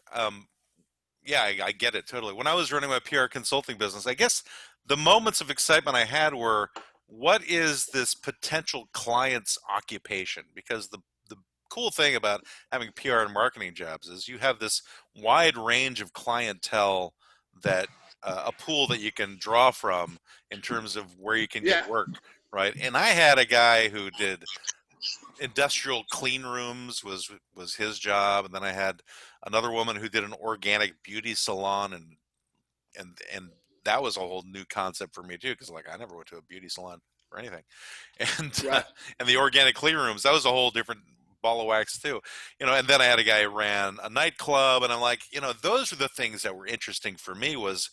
Speaker 1: Yeah, I get it totally. When I was running my PR consulting business, I guess the moments of excitement I had were, what is this potential client's occupation? Because the cool thing about having PR and marketing jobs is you have this wide range of clientele that a pool that you can draw from in terms of where you can get
Speaker 2: Yeah.
Speaker 1: work, right? And I had a guy who did industrial clean rooms was his job, and then I had another woman who did an organic beauty salon, and that was a whole new concept for me too, because like I never went to a beauty salon or anything. and
Speaker 2: Right.
Speaker 1: and the organic clean rooms, that was a whole different ball of wax too, and then I had a guy who ran a nightclub, and I'm like, those were the things that were interesting for me, was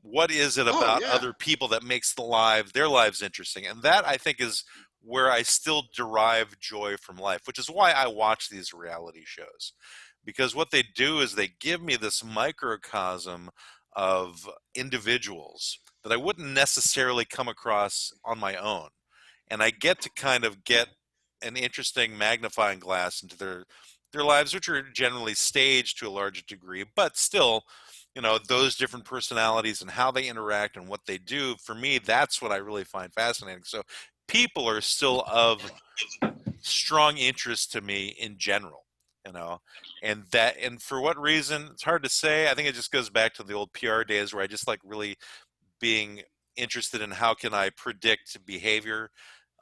Speaker 1: what is it
Speaker 2: Oh,
Speaker 1: about
Speaker 2: yeah.
Speaker 1: other people that makes their lives interesting? And that, I think, is where I still derive joy from life, which is why I watch these reality shows, because what they do is they give me this microcosm of individuals that I wouldn't necessarily come across on my own, and I get to kind of get an interesting magnifying glass into their lives, which are generally staged to a large degree, but still, those different personalities and how they interact and what they do. For me, that's what I really find fascinating. So people are still of strong interest to me in general, and for what reason, it's hard to say. I think it just goes back to the old PR days where I just like really being interested in how can I predict behavior,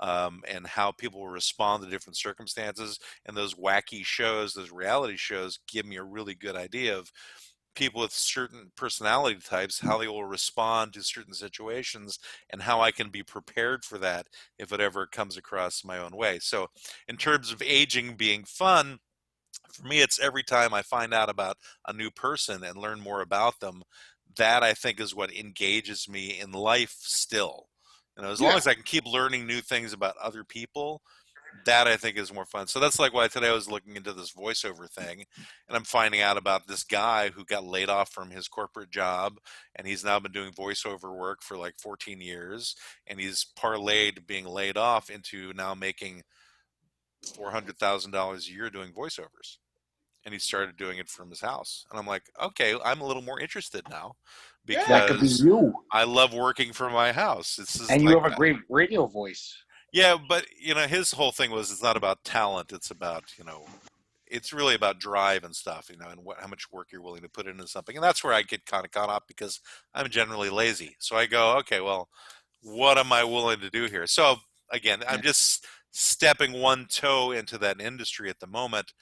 Speaker 1: and how people will respond to different circumstances. And those wacky shows, those reality shows, give me a really good idea of people with certain personality types, how they will respond to certain situations, and how I can be prepared for that if it ever comes across my own way. So in terms of aging being fun, for me, it's every time I find out about a new person and learn more about them. That, I think, is what engages me in life still. As long
Speaker 2: Yeah.
Speaker 1: as I can keep learning new things about other people, that, I think, is more fun. So that's like why today I was looking into this voiceover thing, and I'm finding out about this guy who got laid off from his corporate job, and he's now been doing voiceover work for like 14 years, and he's parlayed being laid off into now making $400,000 a year doing voiceovers. And he started doing it from his house. And I'm like, okay, I'm a little more interested now,
Speaker 2: Yeah.
Speaker 3: That could be
Speaker 1: because
Speaker 3: you.
Speaker 1: I love working from my house. This is
Speaker 3: And you
Speaker 1: like,
Speaker 3: have a great radio voice.
Speaker 1: yeah, but his whole thing was, it's not about talent. It's about, it's really about drive and stuff, and how much work you're willing to put into something. And that's where I get kind of caught up, because I'm generally lazy. So I go, okay, well, what am I willing to do here? So again, I'm just stepping one toe into that industry at the moment.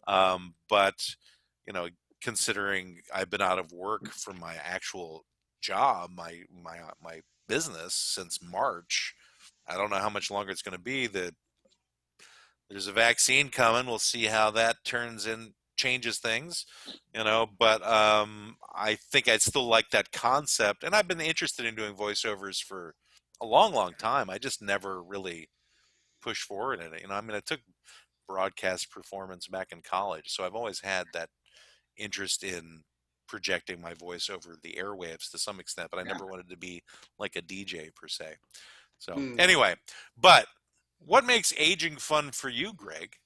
Speaker 1: But, considering I've been out of work from my actual job, my business, since March, I don't know how much longer it's going to be. There's a vaccine coming. We'll see how that changes things, But I think I still like that concept, and I've been interested in doing voiceovers for a long, long time. I just never really pushed forward in it. I took broadcast performance back in college, so I've always had that interest in projecting my voice over the airwaves to some extent, but I never wanted to be like a DJ per se. So anyway, but what makes aging fun for you, Greg?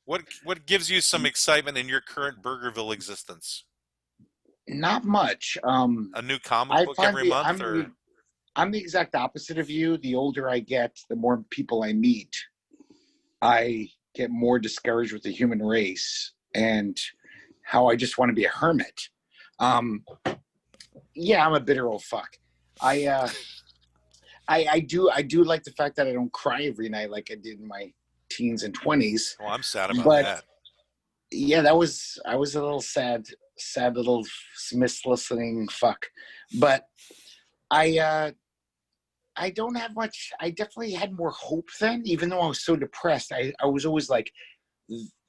Speaker 1: What gives you some excitement in your current Burgerville existence?
Speaker 3: Not much.
Speaker 1: A new comic
Speaker 3: I
Speaker 1: book
Speaker 3: find
Speaker 1: every month, or
Speaker 3: I'm the exact opposite of you. The older I get, the more people I meet, I get more discouraged with the human race and how I just want to be a hermit. Yeah, I'm a bitter old fuck. I do like the fact that I don't cry every night like I did in my teens and 20s.
Speaker 1: Oh, I'm sad about
Speaker 3: But
Speaker 1: that.
Speaker 3: yeah, I was a little sad little Smith-listening fuck. But I don't have much. I definitely had more hope then, even though I was so depressed. I was always like,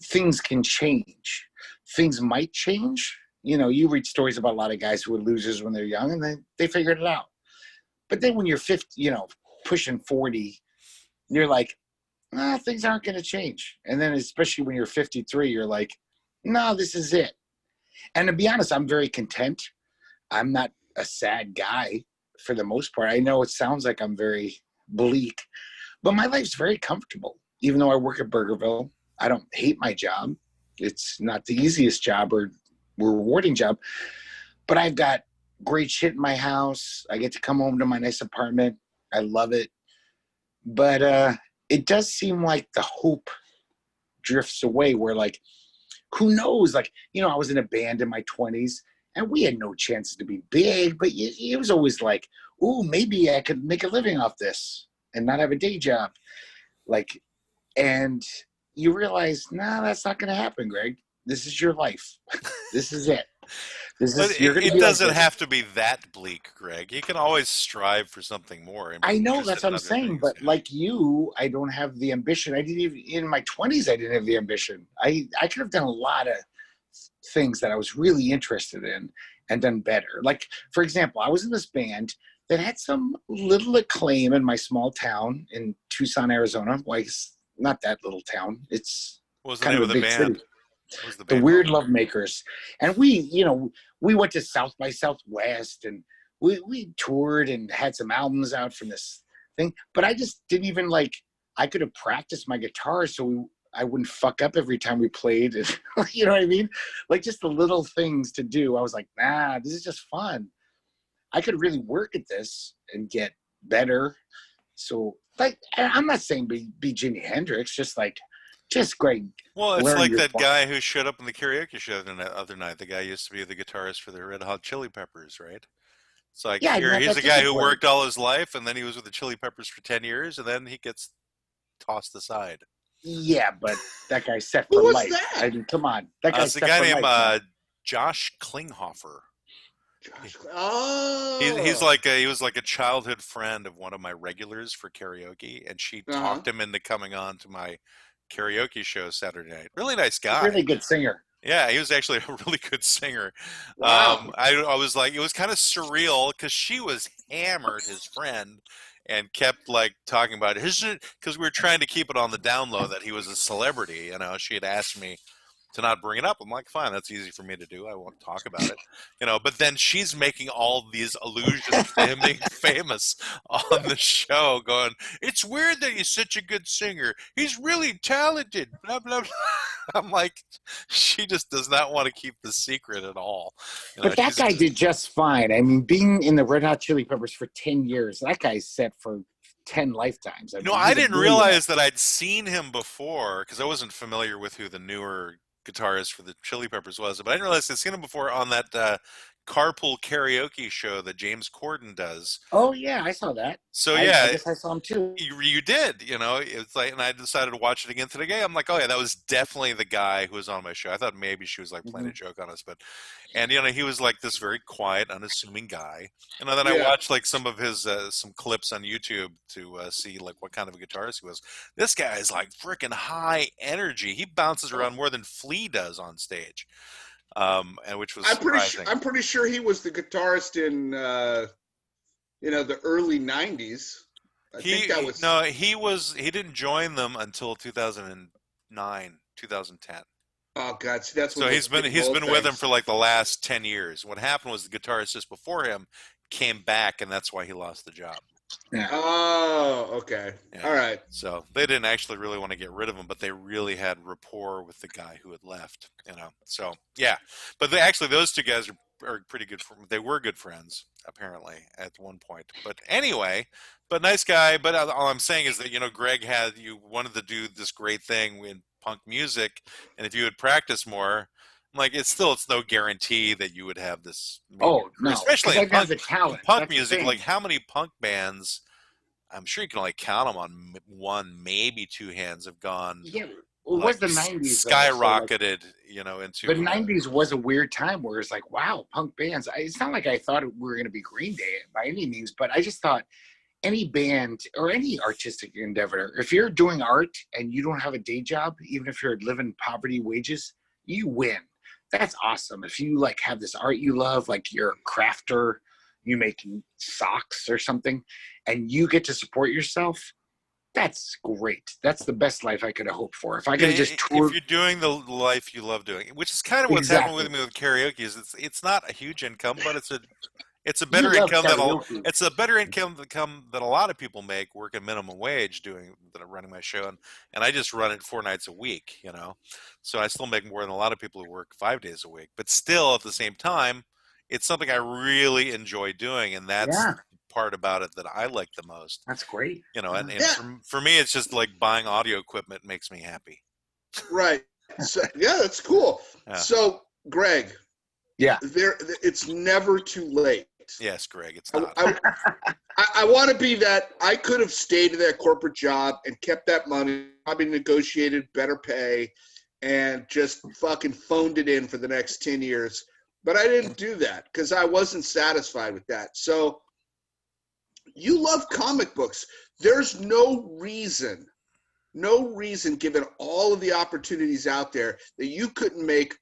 Speaker 3: things can change. Things might change. You read stories about a lot of guys who were losers when they're young, and they figured it out. But then when you're 50, pushing 40, you're like, things aren't going to change. And then especially when you're 53, you're like, no, this is it. And to be honest, I'm very content. I'm not a sad guy for the most part. I know it sounds like I'm very bleak, but my life's very comfortable. Even though I work at Burgerville, I don't hate my job. It's not the easiest job or rewarding job, but I've got great shit in my house. I get to come home to my nice apartment. I love it. But it does seem like the hope drifts away where, like, who knows? Like, I was in a band in my 20s and we had no chances to be big, but it was always like, ooh, maybe I could make a living off this and not have a day job. Like, and you realize, nah, that's not going to happen, Greg. This is your life. This is it.
Speaker 1: But it doesn't have to be that bleak, Greg. You can always strive for something more.
Speaker 3: I know, that's what I'm saying. But like you, I don't have the ambition. I didn't even, in my 20s, I didn't have the ambition. I could have done a lot of things that I was really interested in and done better. Like, for example, I was in this band that had some little acclaim in my small town in Tucson, Arizona. Well, it's not that little town. It's
Speaker 1: what was the
Speaker 3: kind
Speaker 1: name
Speaker 3: of
Speaker 1: of
Speaker 3: a
Speaker 1: the
Speaker 3: big
Speaker 1: band?
Speaker 3: city. The Weird Love Makers. And we went to South by Southwest and we toured and had some albums out from this thing. But I just didn't even I could have practiced my guitar so I wouldn't fuck up every time we played. And, you know what I mean? Like, just the little things to do. I was like, nah, this is just fun. I could really work at this and get better. So, I'm not saying be Jimi Hendrix, just great.
Speaker 1: Well, it's like that guy who showed up in the karaoke show the other night. The guy used to be the guitarist for the Red Hot Chili Peppers, right? It's like, he's a guy who worked all his life, and then he was with the Chili Peppers for 10 years, and then he gets tossed aside.
Speaker 3: Yeah, but that guy's set for life.
Speaker 2: That?
Speaker 3: I mean, come on. That guy's
Speaker 1: set for life. It's a guy named Josh Klinghoffer.
Speaker 2: Oh,
Speaker 1: he was like a childhood friend of one of my regulars for karaoke, and she talked him into coming on to my karaoke show Saturday night. Really nice guy.
Speaker 3: Really good singer.
Speaker 1: Yeah, he was actually a really good singer.
Speaker 2: Wow.
Speaker 1: I was like, it was kind of surreal because she was hammered, his friend, and kept talking about his, because we were trying to keep it on the down low that he was a celebrity. She had asked me to not bring it up. I'm like, fine, that's easy for me to do. I won't talk about it, But then she's making all these allusions to him being famous on the show, going, "It's weird that he's such a good singer. He's really talented." Blah blah blah. I'm like, she just does not want to keep the secret at all.
Speaker 3: But that guy did just fine. I mean, being in the Red Hot Chili Peppers for 10 years, that guy's set for 10 lifetimes. I mean,
Speaker 1: I didn't realize that I'd seen him before because I wasn't familiar with who the newer guitarist for the Chili Peppers was, but I didn't realize I'd seen him before on that carpool karaoke show that James Corden does.
Speaker 3: Oh yeah, I saw that.
Speaker 1: So
Speaker 3: I guess I saw him too.
Speaker 1: You did, It's like, and I decided to watch it again today. I'm like, oh yeah, that was definitely the guy who was on my show. I thought maybe she was playing a joke on us, and he was like this very quiet, unassuming guy. And then I watched some of his some clips on YouTube to see what kind of a guitarist he was. This guy is freaking high energy. He bounces around more than Flea does on stage. And which was
Speaker 2: I'm pretty sure he was the guitarist in the early 90s.
Speaker 1: He didn't join them until 2009, 2010.
Speaker 2: Oh God, see, that's
Speaker 1: so he's been with them for the last 10 years. What happened was the guitarist just before him came back, and that's why he lost the job.
Speaker 3: Yeah.
Speaker 2: Oh, okay. Yeah. All right.
Speaker 1: So they didn't actually really want to get rid of him, but they really had rapport with the guy who had left. So yeah. But those two guys are pretty good. They were good friends apparently at one point. But anyway, nice guy. But all I'm saying is that Greg you wanted to do this great thing in punk music, and if you had practiced more. It's no guarantee that you would have this.
Speaker 3: Oh no!
Speaker 1: Especially in punk music.
Speaker 3: That's
Speaker 1: how many punk bands? I'm sure you can only count them on one, maybe two hands. Have gone.
Speaker 3: Yeah, it was the '90s.
Speaker 1: Skyrocketed, into.
Speaker 3: The '90s was a weird time where it's wow, punk bands. It's not like I thought we were going to be Green Day by any means, but I just thought any band or any artistic endeavor, if you're doing art and you don't have a day job, even if you're living poverty wages, you win. That's awesome. If you have this art you love, you're a crafter, you make socks or something, and you get to support yourself, that's great. That's the best life I could have hoped for. If I could have just toured.
Speaker 1: If you're doing the life you love doing, which is kind of what's happening with me with karaoke, is it's not a huge income, but It's a
Speaker 3: You
Speaker 1: better
Speaker 3: love
Speaker 1: income
Speaker 3: karaoke.
Speaker 1: it's a better income that a lot of people make working minimum wage running my show, and I just run it 4 nights a week, so I still make more than a lot of people who work 5 days a week. But still, at the same time, it's something I really enjoy doing, and that's
Speaker 3: Yeah,
Speaker 1: the part about it that I like the most.
Speaker 3: that's great.
Speaker 1: And
Speaker 2: Yeah,
Speaker 1: for me, it's just like buying audio equipment makes me happy.
Speaker 2: right. So yeah, that's cool.
Speaker 1: Yeah.
Speaker 2: So Greg,
Speaker 3: Yeah.
Speaker 2: it's never too late.
Speaker 1: Yes, Greg, it's
Speaker 2: I,
Speaker 1: not.
Speaker 2: I want to be that. I could have stayed in that corporate job and kept that money, probably negotiated better pay, and just fucking phoned it in for the next 10 years. But I didn't do that because I wasn't satisfied with that. So you love comic books. There's no reason, given all of the opportunities out there, that you couldn't make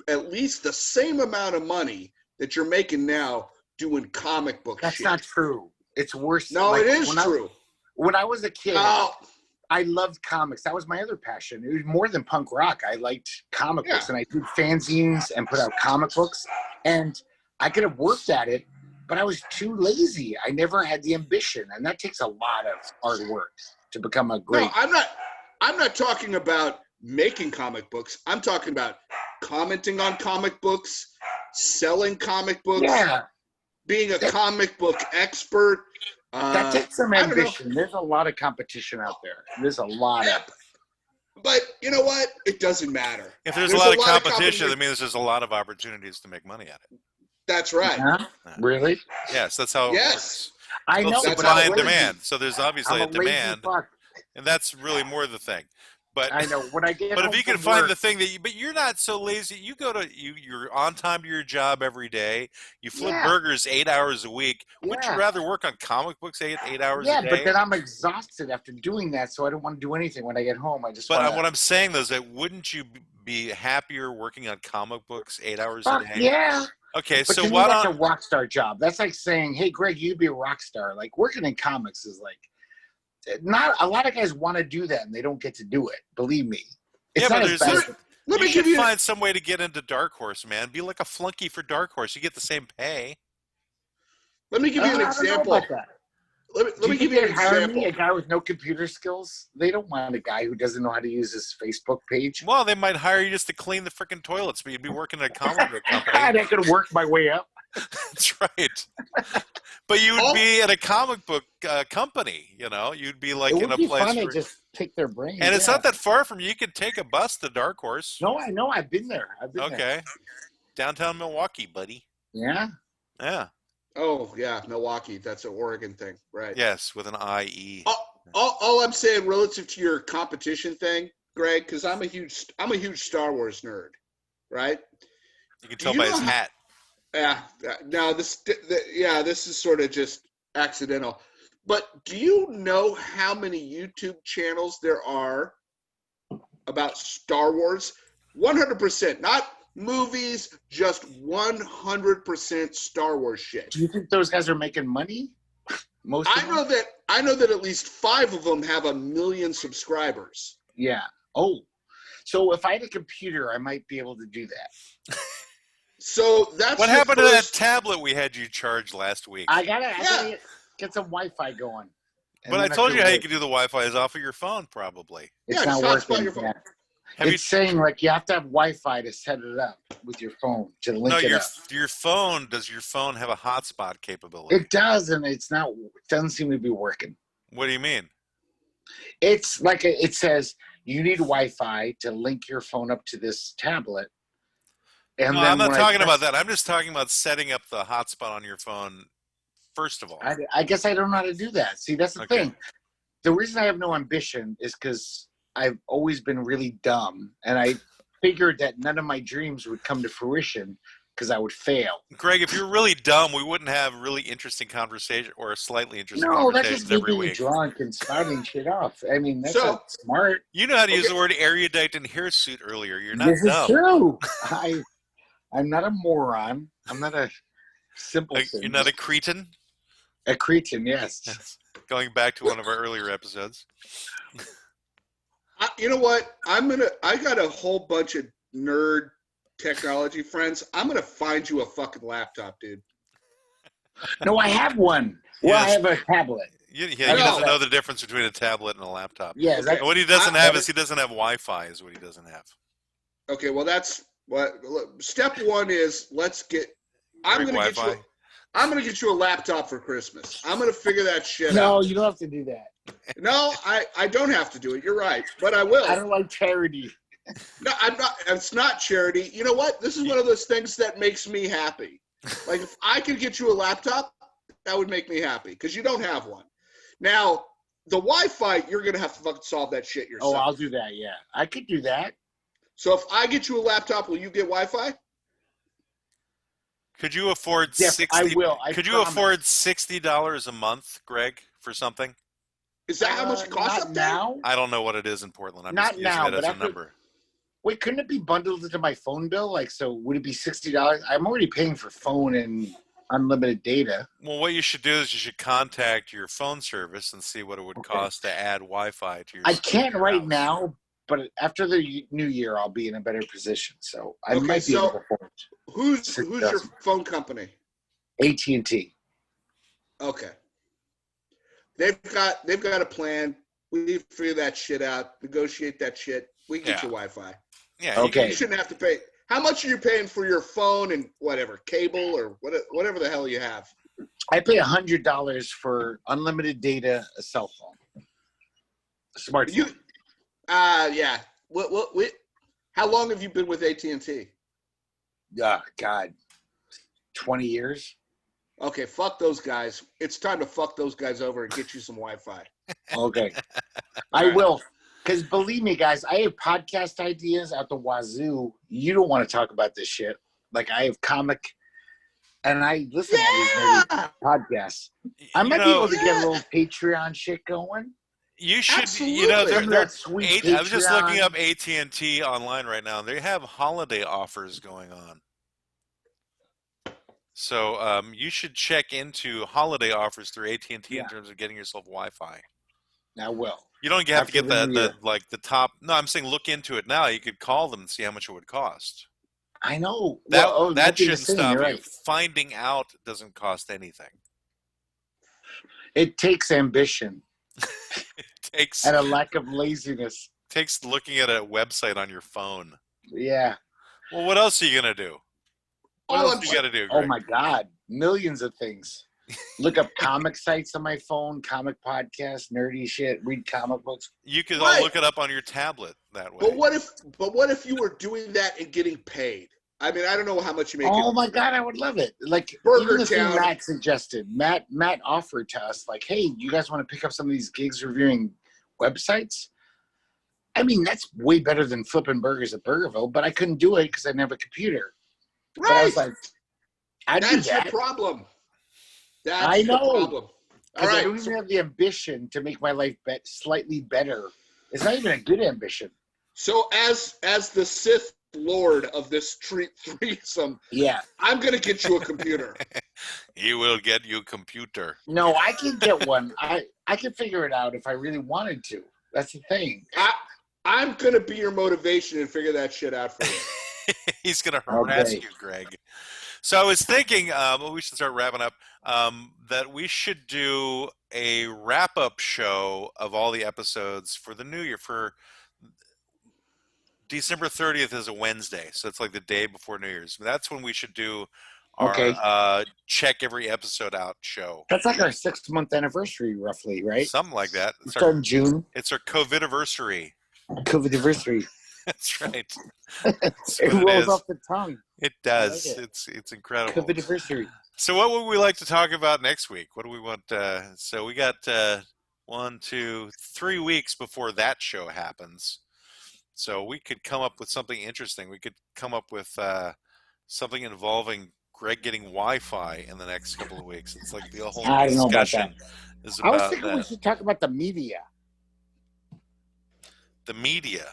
Speaker 2: at least the same amount of money that you're making now doing comic book
Speaker 3: That's
Speaker 2: shit.
Speaker 3: not true. It's worse.
Speaker 2: No,
Speaker 3: Like,
Speaker 2: it is
Speaker 3: when
Speaker 2: true.
Speaker 3: When I was a kid,
Speaker 2: Oh,
Speaker 3: I loved comics. That was my other passion. It was more than punk rock. I liked comic books, and I did fanzines and put out comic books. And I could have worked at it, but I was too lazy. I never had the ambition, and that takes a lot of hard work to become a great.
Speaker 2: no, I'm not talking about making comic books. I'm talking about commenting on comic books, selling comic books,
Speaker 3: Yeah,
Speaker 2: being a comic book expert.
Speaker 3: that takes some
Speaker 2: I don't know.
Speaker 3: ambition. There's a lot of competition out there. There's a lot
Speaker 2: Yeah,
Speaker 3: of.
Speaker 2: but you know what? It doesn't matter.
Speaker 1: If there's a lot of competition, that means there's a lot of opportunities to make money at it.
Speaker 2: That's right.
Speaker 3: Huh? Really?
Speaker 1: Yes, that's how it
Speaker 2: Yes.
Speaker 1: works.
Speaker 3: I know.
Speaker 1: Well,
Speaker 3: but
Speaker 1: supply
Speaker 3: I'm
Speaker 1: and
Speaker 3: lazy.
Speaker 1: demand. So there's obviously
Speaker 3: I'm
Speaker 1: a
Speaker 3: a lazy
Speaker 1: demand,
Speaker 3: fuck.
Speaker 1: and that's really more the thing. But
Speaker 3: I know. When I get
Speaker 1: but if
Speaker 3: home
Speaker 1: you can
Speaker 3: from
Speaker 1: find
Speaker 3: work,
Speaker 1: the thing but you're not so lazy. You're on time to your job every day. You flip
Speaker 3: Yeah.
Speaker 1: burgers 8 hours a week. Wouldn't you
Speaker 3: Yeah.
Speaker 1: rather work on comic books 8 hours
Speaker 3: yeah,
Speaker 1: a day?
Speaker 3: but then I'm exhausted after doing that, so I don't want to do anything when I get home. I just
Speaker 1: But
Speaker 3: want
Speaker 1: what I'm saying though is that wouldn't you be happier working on comic books 8 hours a
Speaker 3: Fuck
Speaker 1: day?
Speaker 3: yeah.
Speaker 1: Okay,
Speaker 3: But
Speaker 1: so
Speaker 3: to me,
Speaker 1: why
Speaker 3: that's
Speaker 1: don't
Speaker 3: a rock star job. That's like saying, hey, Greg, you'd be a rock star. Like, working in comics is like, not a lot of guys want to do that, and they don't get to do it. Believe me. It's
Speaker 1: Yeah, but
Speaker 3: not as
Speaker 1: there's
Speaker 3: bad.
Speaker 2: Let
Speaker 1: you
Speaker 2: me
Speaker 1: should
Speaker 2: give you.
Speaker 1: find some way to get into Dark Horse, man. Be like a flunky for Dark Horse. You get the same pay.
Speaker 2: Let me give you an
Speaker 3: I don't know
Speaker 2: example.
Speaker 3: about that.
Speaker 2: Let
Speaker 3: Do
Speaker 2: me
Speaker 3: you
Speaker 2: give
Speaker 3: think
Speaker 2: you
Speaker 3: they'd
Speaker 2: an
Speaker 3: hire
Speaker 2: example.
Speaker 3: me, a guy with no computer skills? They don't want a guy who doesn't know how to use his Facebook page.
Speaker 1: Well, they might hire you just to clean the freaking toilets, but you'd be working at a comic book company.
Speaker 3: I could work my way up.
Speaker 1: That's right. But you would be at a comic book company, You'd be like
Speaker 3: It
Speaker 1: in
Speaker 3: would
Speaker 1: a
Speaker 3: be
Speaker 1: place
Speaker 3: fun to
Speaker 1: where...
Speaker 3: just pick their brain.
Speaker 1: And it's not that far from you. You could take a bus to Dark Horse.
Speaker 3: No, I know. I've been there. There.
Speaker 1: Okay. Downtown Milwaukee, buddy.
Speaker 3: Yeah.
Speaker 1: Yeah.
Speaker 2: Oh yeah, Milwaukee. That's an Oregon thing, right?
Speaker 1: Yes, with an IE.
Speaker 2: All I'm saying relative to your competition thing, Greg, because I'm a huge Star Wars nerd, right?
Speaker 1: You can tell by his hat.
Speaker 2: Yeah. Now this is sort of just accidental. But do you know how many YouTube channels there are about Star Wars? 100%, not movies, just 100% Star Wars shit.
Speaker 3: Do you think those guys are making money? Most of
Speaker 2: I know that at least 5 of them have 1 million subscribers.
Speaker 3: Yeah. Oh, so if I had a computer, I might be able to do that.
Speaker 2: So that's
Speaker 1: What
Speaker 2: your
Speaker 1: happened to that
Speaker 2: first-
Speaker 1: tablet we had you charge last week?
Speaker 3: I gotta get some Wi-Fi going. And
Speaker 1: But I
Speaker 3: then
Speaker 1: told
Speaker 3: can
Speaker 1: you how you
Speaker 3: work.
Speaker 1: could do the Wi-Fi is off of your phone, probably.
Speaker 3: It's
Speaker 2: Yeah,
Speaker 3: not
Speaker 2: just hotspot
Speaker 3: working.
Speaker 2: your phone.
Speaker 3: Yeah.
Speaker 1: Have
Speaker 3: It's saying like you have to have Wi-Fi to set it up with your phone to link
Speaker 1: No,
Speaker 3: it
Speaker 1: your
Speaker 3: up.
Speaker 1: your phone. Does your phone have a hotspot capability?
Speaker 3: It does, and it doesn't seem to be working.
Speaker 1: What do you mean?
Speaker 3: It's like it says you need Wi-Fi to link your phone up to this tablet. And
Speaker 1: No,
Speaker 3: then
Speaker 1: I'm not
Speaker 3: when
Speaker 1: talking
Speaker 3: press-
Speaker 1: about that. I'm just talking about setting up the hotspot on your phone. First of all,
Speaker 3: I guess I don't know how to do that. See, that's the
Speaker 1: Okay.
Speaker 3: thing. The reason I have no ambition is because I've always been really dumb, and I figured that none of my dreams would come to fruition because I would fail.
Speaker 1: Greg, if you're really dumb, we wouldn't have really interesting conversation or slightly interesting
Speaker 3: No, that's just
Speaker 1: conversations
Speaker 3: me
Speaker 1: every
Speaker 3: being
Speaker 1: week.
Speaker 3: drunk and spouting shit off. I mean, that's
Speaker 2: So-
Speaker 3: not smart.
Speaker 1: You know how to use
Speaker 2: Okay.
Speaker 1: the word erudite and hirsute earlier. You're not
Speaker 3: This is
Speaker 1: dumb.
Speaker 3: true. I'm not a moron. I'm not a simpleton.
Speaker 1: You're not a cretin.
Speaker 3: A cretin, yes.
Speaker 1: Yes. Going back to one of our earlier episodes.
Speaker 2: You know what? I got a whole bunch of nerd technology friends. I'm gonna find you a fucking laptop, dude.
Speaker 3: No, I have one. Well, I
Speaker 1: Yes.
Speaker 3: have a tablet.
Speaker 1: He
Speaker 2: I know.
Speaker 1: doesn't know the difference between a tablet and a laptop.
Speaker 3: Yeah,
Speaker 2: Okay.
Speaker 1: And what he doesn't have
Speaker 2: I-
Speaker 1: is he doesn't have Wi-Fi. Is what he doesn't have.
Speaker 2: Okay, well that's what step one is. I'm
Speaker 1: Great
Speaker 2: gonna get
Speaker 1: Wi-Fi.
Speaker 2: you. I'm gonna get you a laptop for Christmas. I'm gonna figure that shit
Speaker 3: no,
Speaker 2: out.
Speaker 3: you don't have to do that.
Speaker 2: No, I don't have to do it. You're right, but I will.
Speaker 3: I don't like charity.
Speaker 2: No, I'm not. It's not charity. You know what? This is one of those things that makes me happy. Like if I could get you a laptop, that would make me happy because you don't have one. Now the Wi-Fi, you're gonna have to fucking solve that shit yourself.
Speaker 3: Oh, I'll do that. Yeah, I could do that.
Speaker 2: So if I get you a laptop, will you get Wi-Fi?
Speaker 1: Could you afford
Speaker 3: Yes,
Speaker 1: 60?
Speaker 3: I will. I
Speaker 1: could you
Speaker 3: promise.
Speaker 1: afford $60 a month, Greg, for something?
Speaker 2: Is that how much it costs
Speaker 3: not
Speaker 2: up there?
Speaker 3: now.
Speaker 1: I don't know what it is in Portland. I'm
Speaker 3: Not
Speaker 1: just using
Speaker 3: now,
Speaker 1: it as
Speaker 3: but
Speaker 1: a
Speaker 3: after-
Speaker 1: number.
Speaker 3: Wait, couldn't it be bundled into my phone bill? Like, so would it be $60? I'm already paying for phone and unlimited data.
Speaker 1: Well, what you should do is you should contact your phone service and see what it would
Speaker 3: Okay.
Speaker 1: cost to add Wi-Fi to your.
Speaker 3: I can't
Speaker 1: your
Speaker 3: right
Speaker 1: house.
Speaker 3: now, but after the new year, I'll be in a better position. So I
Speaker 2: Okay,
Speaker 3: might be
Speaker 2: so-
Speaker 3: able to afford
Speaker 2: Who's your phone company?
Speaker 3: AT&T.
Speaker 2: Okay. They've got a plan. We figure that shit out, negotiate that shit. We can get
Speaker 1: Yeah.
Speaker 2: you Wi-Fi.
Speaker 1: Yeah. you
Speaker 3: Okay.
Speaker 2: You shouldn't have to pay. How much are you paying for your phone and whatever cable or whatever the hell you have?
Speaker 3: I pay $100 for unlimited data, a cell phone, a smartphone.
Speaker 2: You, yeah. What? How long have you been with AT&T?
Speaker 3: God, 20 years.
Speaker 2: Okay, fuck those guys. It's time to fuck those guys over and get you some Wi-Fi.
Speaker 3: Okay, I will. Because believe me, guys, I have podcast ideas out the wazoo. You don't want to talk about this shit. Like I have comic, and I listen to these nerdy podcasts. I might be able to get a little Patreon shit going.
Speaker 1: You should.
Speaker 2: Absolutely.
Speaker 1: You know,
Speaker 3: Some
Speaker 1: they're,
Speaker 3: of
Speaker 1: they're
Speaker 3: that sweet
Speaker 1: I was just looking
Speaker 3: Patreon.
Speaker 1: up AT&T online right now. They have holiday offers going on. So you should check into holiday offers through AT&T in
Speaker 3: Yeah.
Speaker 1: terms of getting yourself Wi-Fi.
Speaker 3: I will.
Speaker 1: You don't have to
Speaker 3: After
Speaker 1: get
Speaker 3: the new year.
Speaker 1: the top. No, I'm saying look into it now. You could call them and see how much it would cost.
Speaker 3: I know.
Speaker 1: That
Speaker 3: Well,
Speaker 1: that
Speaker 3: that'd be the
Speaker 1: shouldn't
Speaker 3: same,
Speaker 1: stop
Speaker 3: you're
Speaker 1: you.
Speaker 3: right.
Speaker 1: Finding out doesn't cost anything.
Speaker 3: It takes ambition
Speaker 1: Takes
Speaker 3: and a lack of laziness.
Speaker 1: takes looking at a website on your phone.
Speaker 3: Yeah.
Speaker 1: Well, what else are you gonna do? What
Speaker 2: All
Speaker 1: else
Speaker 2: I'm
Speaker 1: do you got to do?
Speaker 3: Oh
Speaker 1: Greg?
Speaker 3: my God. Millions of things. Look up comic sites on my phone, comic podcasts, nerdy shit, read comic books.
Speaker 1: You could
Speaker 2: Right.
Speaker 1: all look it up on your tablet that way.
Speaker 2: But what if you were doing that and getting paid? I mean, I don't know how much you make.
Speaker 3: Oh my God, I would love it. Like
Speaker 2: Burger
Speaker 3: even the thing
Speaker 2: Town.
Speaker 3: Matt suggested. Matt offered to us, like, hey, you guys want to pick up some of these gigs reviewing websites? I mean, that's way better than flipping burgers at Burgerville, but I couldn't do it because I didn't have a computer. But I
Speaker 2: Right.
Speaker 3: was like, I do
Speaker 2: That's
Speaker 3: that.
Speaker 2: the problem. That's
Speaker 3: I
Speaker 2: the
Speaker 3: know.
Speaker 2: problem. All
Speaker 3: Because I
Speaker 2: right.
Speaker 3: don't even have the ambition to make my life slightly better. It's not even a good ambition.
Speaker 2: So as the Sith Lord of this threesome,
Speaker 3: Yeah.
Speaker 2: I'm gonna get you a computer.
Speaker 1: He will get you computer.
Speaker 3: No, I can get one. I can figure it out if I really wanted to. That's the thing.
Speaker 2: I'm gonna be your motivation and figure that shit out for you.
Speaker 1: He's going to harass
Speaker 3: Okay.
Speaker 1: you, Greg. So I was thinking, we should start wrapping up, that we should do a wrap-up show of all the episodes for the new year. For December 30th is a Wednesday, so it's like the day before New Year's. That's when we should do our
Speaker 3: Okay.
Speaker 1: check every episode out show.
Speaker 3: That's like our 6-month anniversary, roughly, right?
Speaker 1: Something like that.
Speaker 3: We start in June.
Speaker 1: It's our COVID-anniversary.
Speaker 3: COVID anniversary.
Speaker 1: That's right. That's
Speaker 3: It
Speaker 1: what
Speaker 3: rolls
Speaker 1: is.
Speaker 3: off the tongue.
Speaker 1: It does.
Speaker 3: I like it.
Speaker 1: It's incredible.
Speaker 3: COVID anniversary.
Speaker 1: So what would we like to talk about next week? What do we want? So we got 1, 2, 3 weeks before that show happens. So we could come up with something interesting. We could come up with something involving Greg getting Wi-Fi in the next couple of weeks. It's like the whole
Speaker 3: I don't know about
Speaker 1: discussion is
Speaker 3: I was
Speaker 1: about
Speaker 3: thinking we
Speaker 1: that.
Speaker 3: should talk about the media.
Speaker 1: The media.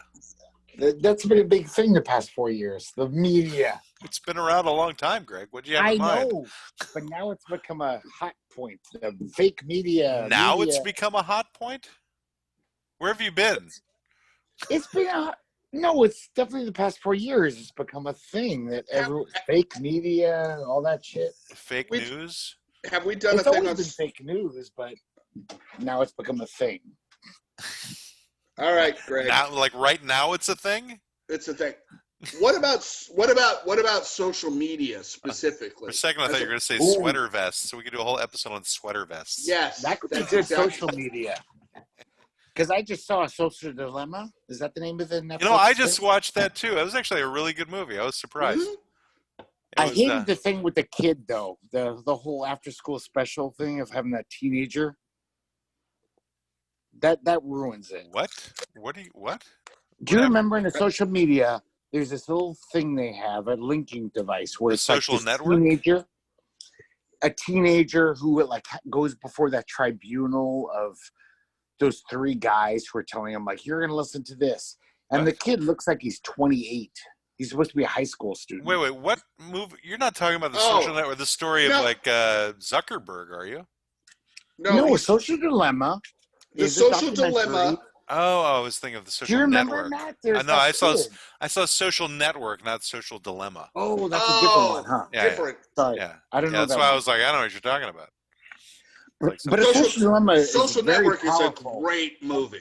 Speaker 3: That's been a big thing the past 4 years. The media.
Speaker 1: It's been around a long time, Greg. What do you have
Speaker 3: I
Speaker 1: in mind?
Speaker 3: know, but now it's become a hot point. The fake media.
Speaker 1: Now
Speaker 3: media.
Speaker 1: it's become a hot point? Where have you been?
Speaker 3: It's been no, it's definitely the past 4 years. It's become a thing that fake media, all that shit.
Speaker 1: Fake
Speaker 2: Which-
Speaker 1: news?
Speaker 2: Have we done
Speaker 3: It's
Speaker 2: a thing
Speaker 3: always
Speaker 2: on?
Speaker 3: been fake news, but now it's become a thing.
Speaker 2: All right, Greg.
Speaker 1: Now, like right now, it's a thing.
Speaker 2: It's a thing. What about social media specifically?
Speaker 1: For a second, I thought you were going to say
Speaker 3: Ooh.
Speaker 1: sweater vests, so we could do a whole episode on sweater vests.
Speaker 2: Yes,
Speaker 3: That could be
Speaker 2: that's
Speaker 3: good
Speaker 2: exactly-
Speaker 3: social media. Because I just saw a Social Dilemma. Is that the name of the Netflix?
Speaker 1: You know, I just
Speaker 3: thing?
Speaker 1: watched that too. It was actually a really good movie. I was surprised.
Speaker 2: Mhm.
Speaker 1: It
Speaker 3: I
Speaker 1: was,
Speaker 3: hated the thing with the kid though. The whole after school special thing of having that teenager. That ruins it.
Speaker 1: What? What?
Speaker 3: Do you
Speaker 1: Whatever.
Speaker 3: remember in the social media? There's this little thing they have, a linking device where
Speaker 1: The
Speaker 3: it's like
Speaker 1: social
Speaker 3: this
Speaker 1: network?
Speaker 3: a teenager who like goes before that tribunal of those three guys who are telling him like, you're gonna listen to this, and the kid looks like he's 28. He's supposed to be a high school student.
Speaker 1: Wait. What movie? You're not talking about the
Speaker 2: Oh.
Speaker 1: social network, the story of
Speaker 2: No.
Speaker 1: like Zuckerberg, are you?
Speaker 2: No,
Speaker 3: a
Speaker 2: he's-
Speaker 3: Social Dilemma.
Speaker 2: the
Speaker 3: is a
Speaker 2: social
Speaker 3: documentary.
Speaker 2: dilemma.
Speaker 1: Oh, I was thinking of the
Speaker 3: Do you
Speaker 1: social
Speaker 3: remember
Speaker 1: network.
Speaker 3: Matt? There's
Speaker 1: I know. I
Speaker 3: that
Speaker 1: saw.
Speaker 3: kid.
Speaker 1: I saw Social Network, not Social Dilemma.
Speaker 3: Oh, that's a different one, huh?
Speaker 1: Yeah,
Speaker 2: Different.
Speaker 3: Sorry,
Speaker 1: Yeah.
Speaker 3: I don't know
Speaker 1: That's
Speaker 3: that
Speaker 1: why I
Speaker 3: one.
Speaker 1: was like, I don't know what you're talking about. Like
Speaker 3: But a
Speaker 2: Social-
Speaker 3: Social Dilemma is
Speaker 2: Social
Speaker 3: very
Speaker 2: Network
Speaker 3: powerful.
Speaker 2: is a great movie.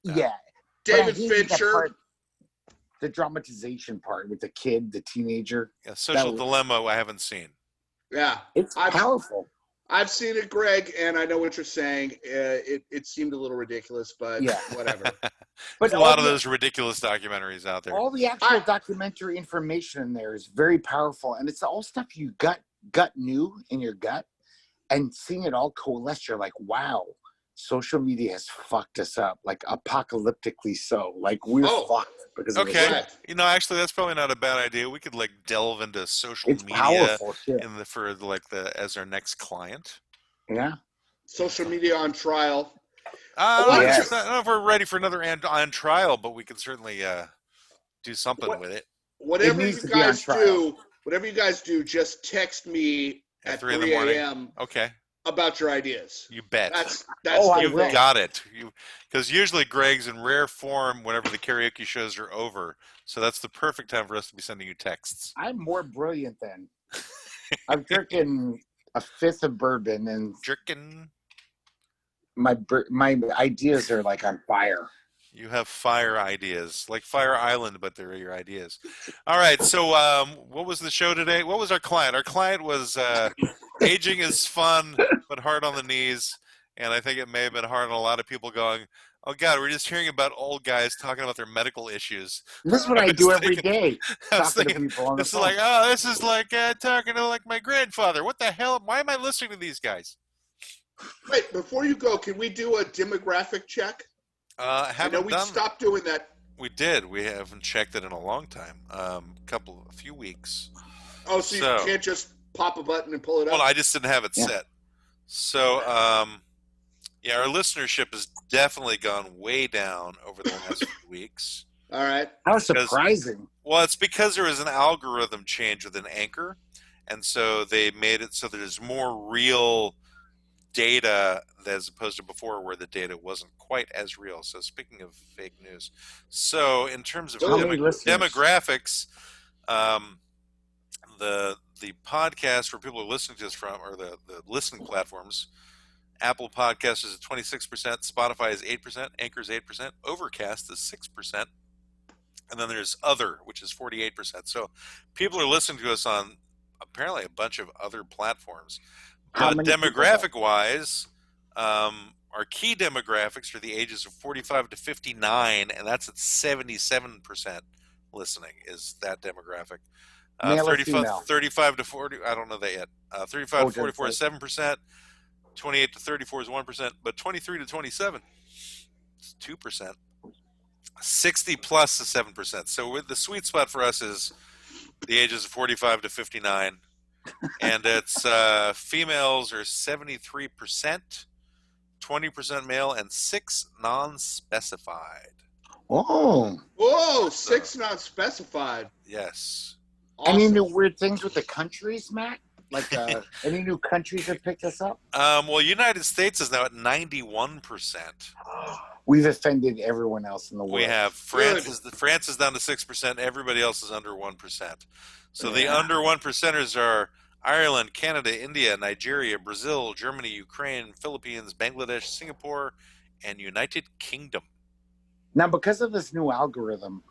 Speaker 3: Yeah. But I
Speaker 2: David
Speaker 3: hated that
Speaker 2: Fincher.
Speaker 3: part, the dramatization part with the kid, the teenager.
Speaker 1: Yeah, Social
Speaker 3: was-
Speaker 1: Dilemma, I haven't seen.
Speaker 2: Yeah,
Speaker 3: It's
Speaker 2: I've-
Speaker 3: powerful.
Speaker 2: I've seen it, Greg, and I know what you're saying. It seemed a little ridiculous, but
Speaker 3: Yeah.
Speaker 2: whatever.
Speaker 3: But
Speaker 1: There's a lot
Speaker 3: all
Speaker 1: of
Speaker 3: the-
Speaker 1: those ridiculous documentaries out there.
Speaker 3: All the actual documentary information in there is very powerful, and it's all stuff you gut knew in your gut, and seeing it all coalesce, you're like, wow, social media has fucked us up, like apocalyptically so. Like we're
Speaker 2: Oh.
Speaker 3: fucked because of
Speaker 1: Okay.
Speaker 3: this.
Speaker 2: Right.
Speaker 1: You know, actually, that's probably not a bad idea. We could like delve into social
Speaker 3: It's
Speaker 1: media
Speaker 3: powerful shit.
Speaker 1: as our next client.
Speaker 3: Yeah.
Speaker 2: Social media on trial.
Speaker 1: I
Speaker 2: Why
Speaker 1: don't,
Speaker 2: don't
Speaker 3: Yes.
Speaker 1: I don't know if we're ready for another on trial, but we can certainly do something
Speaker 2: What-
Speaker 1: with it.
Speaker 2: Whatever
Speaker 3: needs
Speaker 2: you
Speaker 3: to be on
Speaker 2: guys
Speaker 3: trial.
Speaker 2: do, just text me
Speaker 1: At
Speaker 2: at
Speaker 1: 3 in
Speaker 2: 3
Speaker 1: the morning.
Speaker 2: a.m.
Speaker 1: Okay,
Speaker 2: about your ideas.
Speaker 1: you bet.
Speaker 2: That's
Speaker 3: Oh, I
Speaker 2: the
Speaker 1: You
Speaker 3: will.
Speaker 2: thing.
Speaker 1: got it. Because usually Greg's in rare form whenever the karaoke shows are over. So that's the perfect time for us to be sending you texts.
Speaker 3: I'm more brilliant than. I'm drinking a fifth of bourbon, and
Speaker 1: Jerkin,
Speaker 3: my ideas are like on fire.
Speaker 1: you have fire ideas, like Fire Island, but they're your ideas. All right. So what was the show today? What was our client? Our client was aging is fun, but hard on the knees. And I think it may have been hard on a lot of people going, oh, God, we're just hearing about old guys talking about their medical issues.
Speaker 3: This is what I
Speaker 1: was
Speaker 3: do every
Speaker 1: thinking-
Speaker 3: day.
Speaker 1: I was
Speaker 3: Talking to
Speaker 1: thinking,
Speaker 3: people on the
Speaker 1: this is
Speaker 3: phone.
Speaker 1: like, oh, this is like talking to like my grandfather. What the hell? Why am I listening to these guys?
Speaker 2: Wait, before you go, can we do a demographic check? I know
Speaker 1: Haven't
Speaker 2: we
Speaker 1: done.
Speaker 2: stopped doing that.
Speaker 1: We did. We haven't checked it in a long time. A few weeks.
Speaker 2: Oh, so
Speaker 1: So-
Speaker 2: you can't just pop a button and pull it up?
Speaker 1: Well, I just didn't have it
Speaker 3: Yeah.
Speaker 1: set. So, yeah, our listenership has definitely gone way down over the last few weeks.
Speaker 2: All right.
Speaker 3: How
Speaker 1: because-
Speaker 3: surprising.
Speaker 1: Well, it's because there was an algorithm change with an Anchor, and so they made it so there's more real data as opposed to before where the data wasn't quite as real. So speaking of fake news, so in terms of
Speaker 3: How many listeners?
Speaker 1: demographics, the podcast where people are listening to us from, or the listening platforms, Apple Podcast is at 26%, Spotify is 8%, Anchor is 8%, Overcast is 6%, and then there's other, which is 48%. So people are listening to us on apparently a bunch of other platforms.
Speaker 3: How
Speaker 1: But
Speaker 3: many people
Speaker 1: demographic-wise, our key demographics are the ages of 45 to 59, and that's at 77% listening is that demographic.
Speaker 3: Male or female?
Speaker 1: 35 to 40, I don't know that yet. 35
Speaker 3: Oh,
Speaker 1: to 44 is
Speaker 3: doesn't
Speaker 1: 7%. 28 to 34 is 1%, but 23 to 27 is 2%. 60 plus is 7%. So with the sweet spot for us is the ages of 45 to 59. And it's females are 73%, 20% male, and 6 non-specified.
Speaker 3: Oh,
Speaker 2: Whoa, 6 not specified.
Speaker 1: Yes.
Speaker 2: Awesome.
Speaker 3: any new weird things with the countries, Matt? Like any new countries that picked us up?
Speaker 1: Well, United States is now at 91%.
Speaker 3: We've offended everyone else in the world.
Speaker 1: We have France.
Speaker 2: Good.
Speaker 1: France is down to 6%. Everybody else is under 1%. So the
Speaker 3: Yeah.
Speaker 1: under 1%ers are Ireland, Canada, India, Nigeria, Brazil, Germany, Ukraine, Philippines, Bangladesh, Singapore, and United Kingdom.
Speaker 3: Now, because of this new algorithm,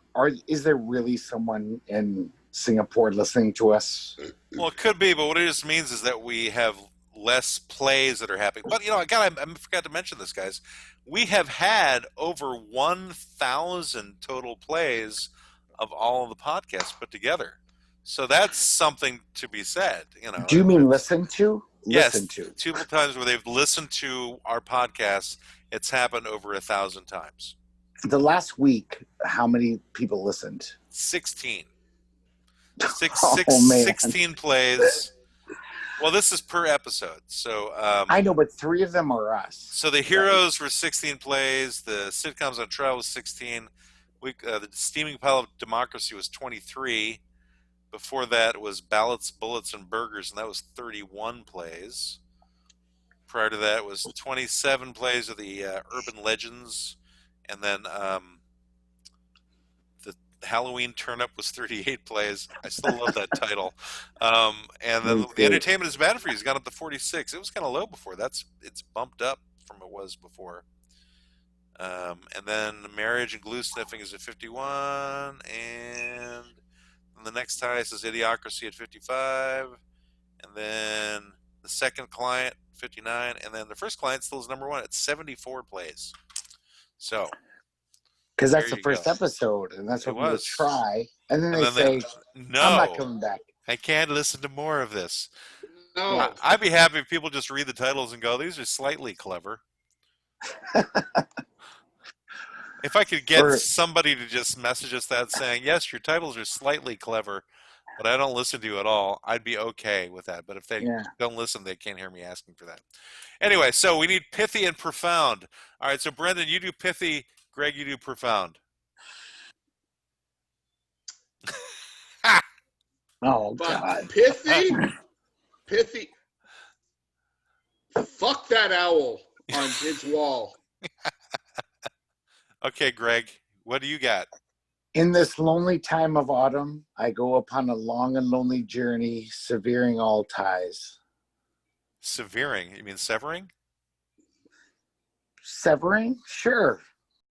Speaker 3: is there really someone in Singapore listening to us?
Speaker 1: Well, it could be, but what it just means is that we have less plays that are happening. But, God, I forgot to mention this, guys. We have had over 1,000 total plays of all of the podcasts put together. So that's something to be said.
Speaker 3: Do you mean listen to?
Speaker 1: Yes,
Speaker 3: Listen to.
Speaker 1: two times where they've listened to our podcast. It's happened over 1,000 times.
Speaker 3: The last week, how many people listened?
Speaker 1: 16.
Speaker 3: Oh, man.
Speaker 1: 16 plays. Well, this is per episode. So
Speaker 3: I know, but 3 of them are us.
Speaker 1: So the Heroes were 16 plays. The Sitcoms on Trial was 16. The Steaming Pile of Democracy was 23. Before that was Ballots, Bullets, and Burgers, and that was 31 plays. Prior to that was 27 plays of the Urban Legends, and then the Halloween Turnip was 38 plays. I still love that title. And then the Entertainment is Bad for You has gone up to 46. It was kind of low before. It's bumped up from it was before. And then Marriage and Glue Sniffing is at 51, and the next highest is Idiocracy at 55, and then the Second Client 59, and then the First Client still is number 1 at 74 plays. So,
Speaker 3: because that's the first episode, and that's what we would try, and then they say, "No, I'm not coming back.
Speaker 1: I can't listen to more of this."
Speaker 2: No,
Speaker 1: I'd be happy if people just read the titles and go, "These are slightly clever." If I could get somebody to just message us that saying, yes, your titles are slightly clever, but I don't listen to you at all, I'd be okay with that. But if they don't listen, they can't hear me asking for that. Anyway, so we need pithy and profound. All right, so Brendan, you do pithy. Greg, you do profound.
Speaker 3: Oh, God.
Speaker 2: Pithy? Pithy. Fuck that owl on his wall.
Speaker 1: Okay, Greg, what do you got?
Speaker 3: In this lonely time of autumn, I go upon a long and lonely journey, severing all ties.
Speaker 1: Severing? You mean severing?
Speaker 3: Severing? Sure.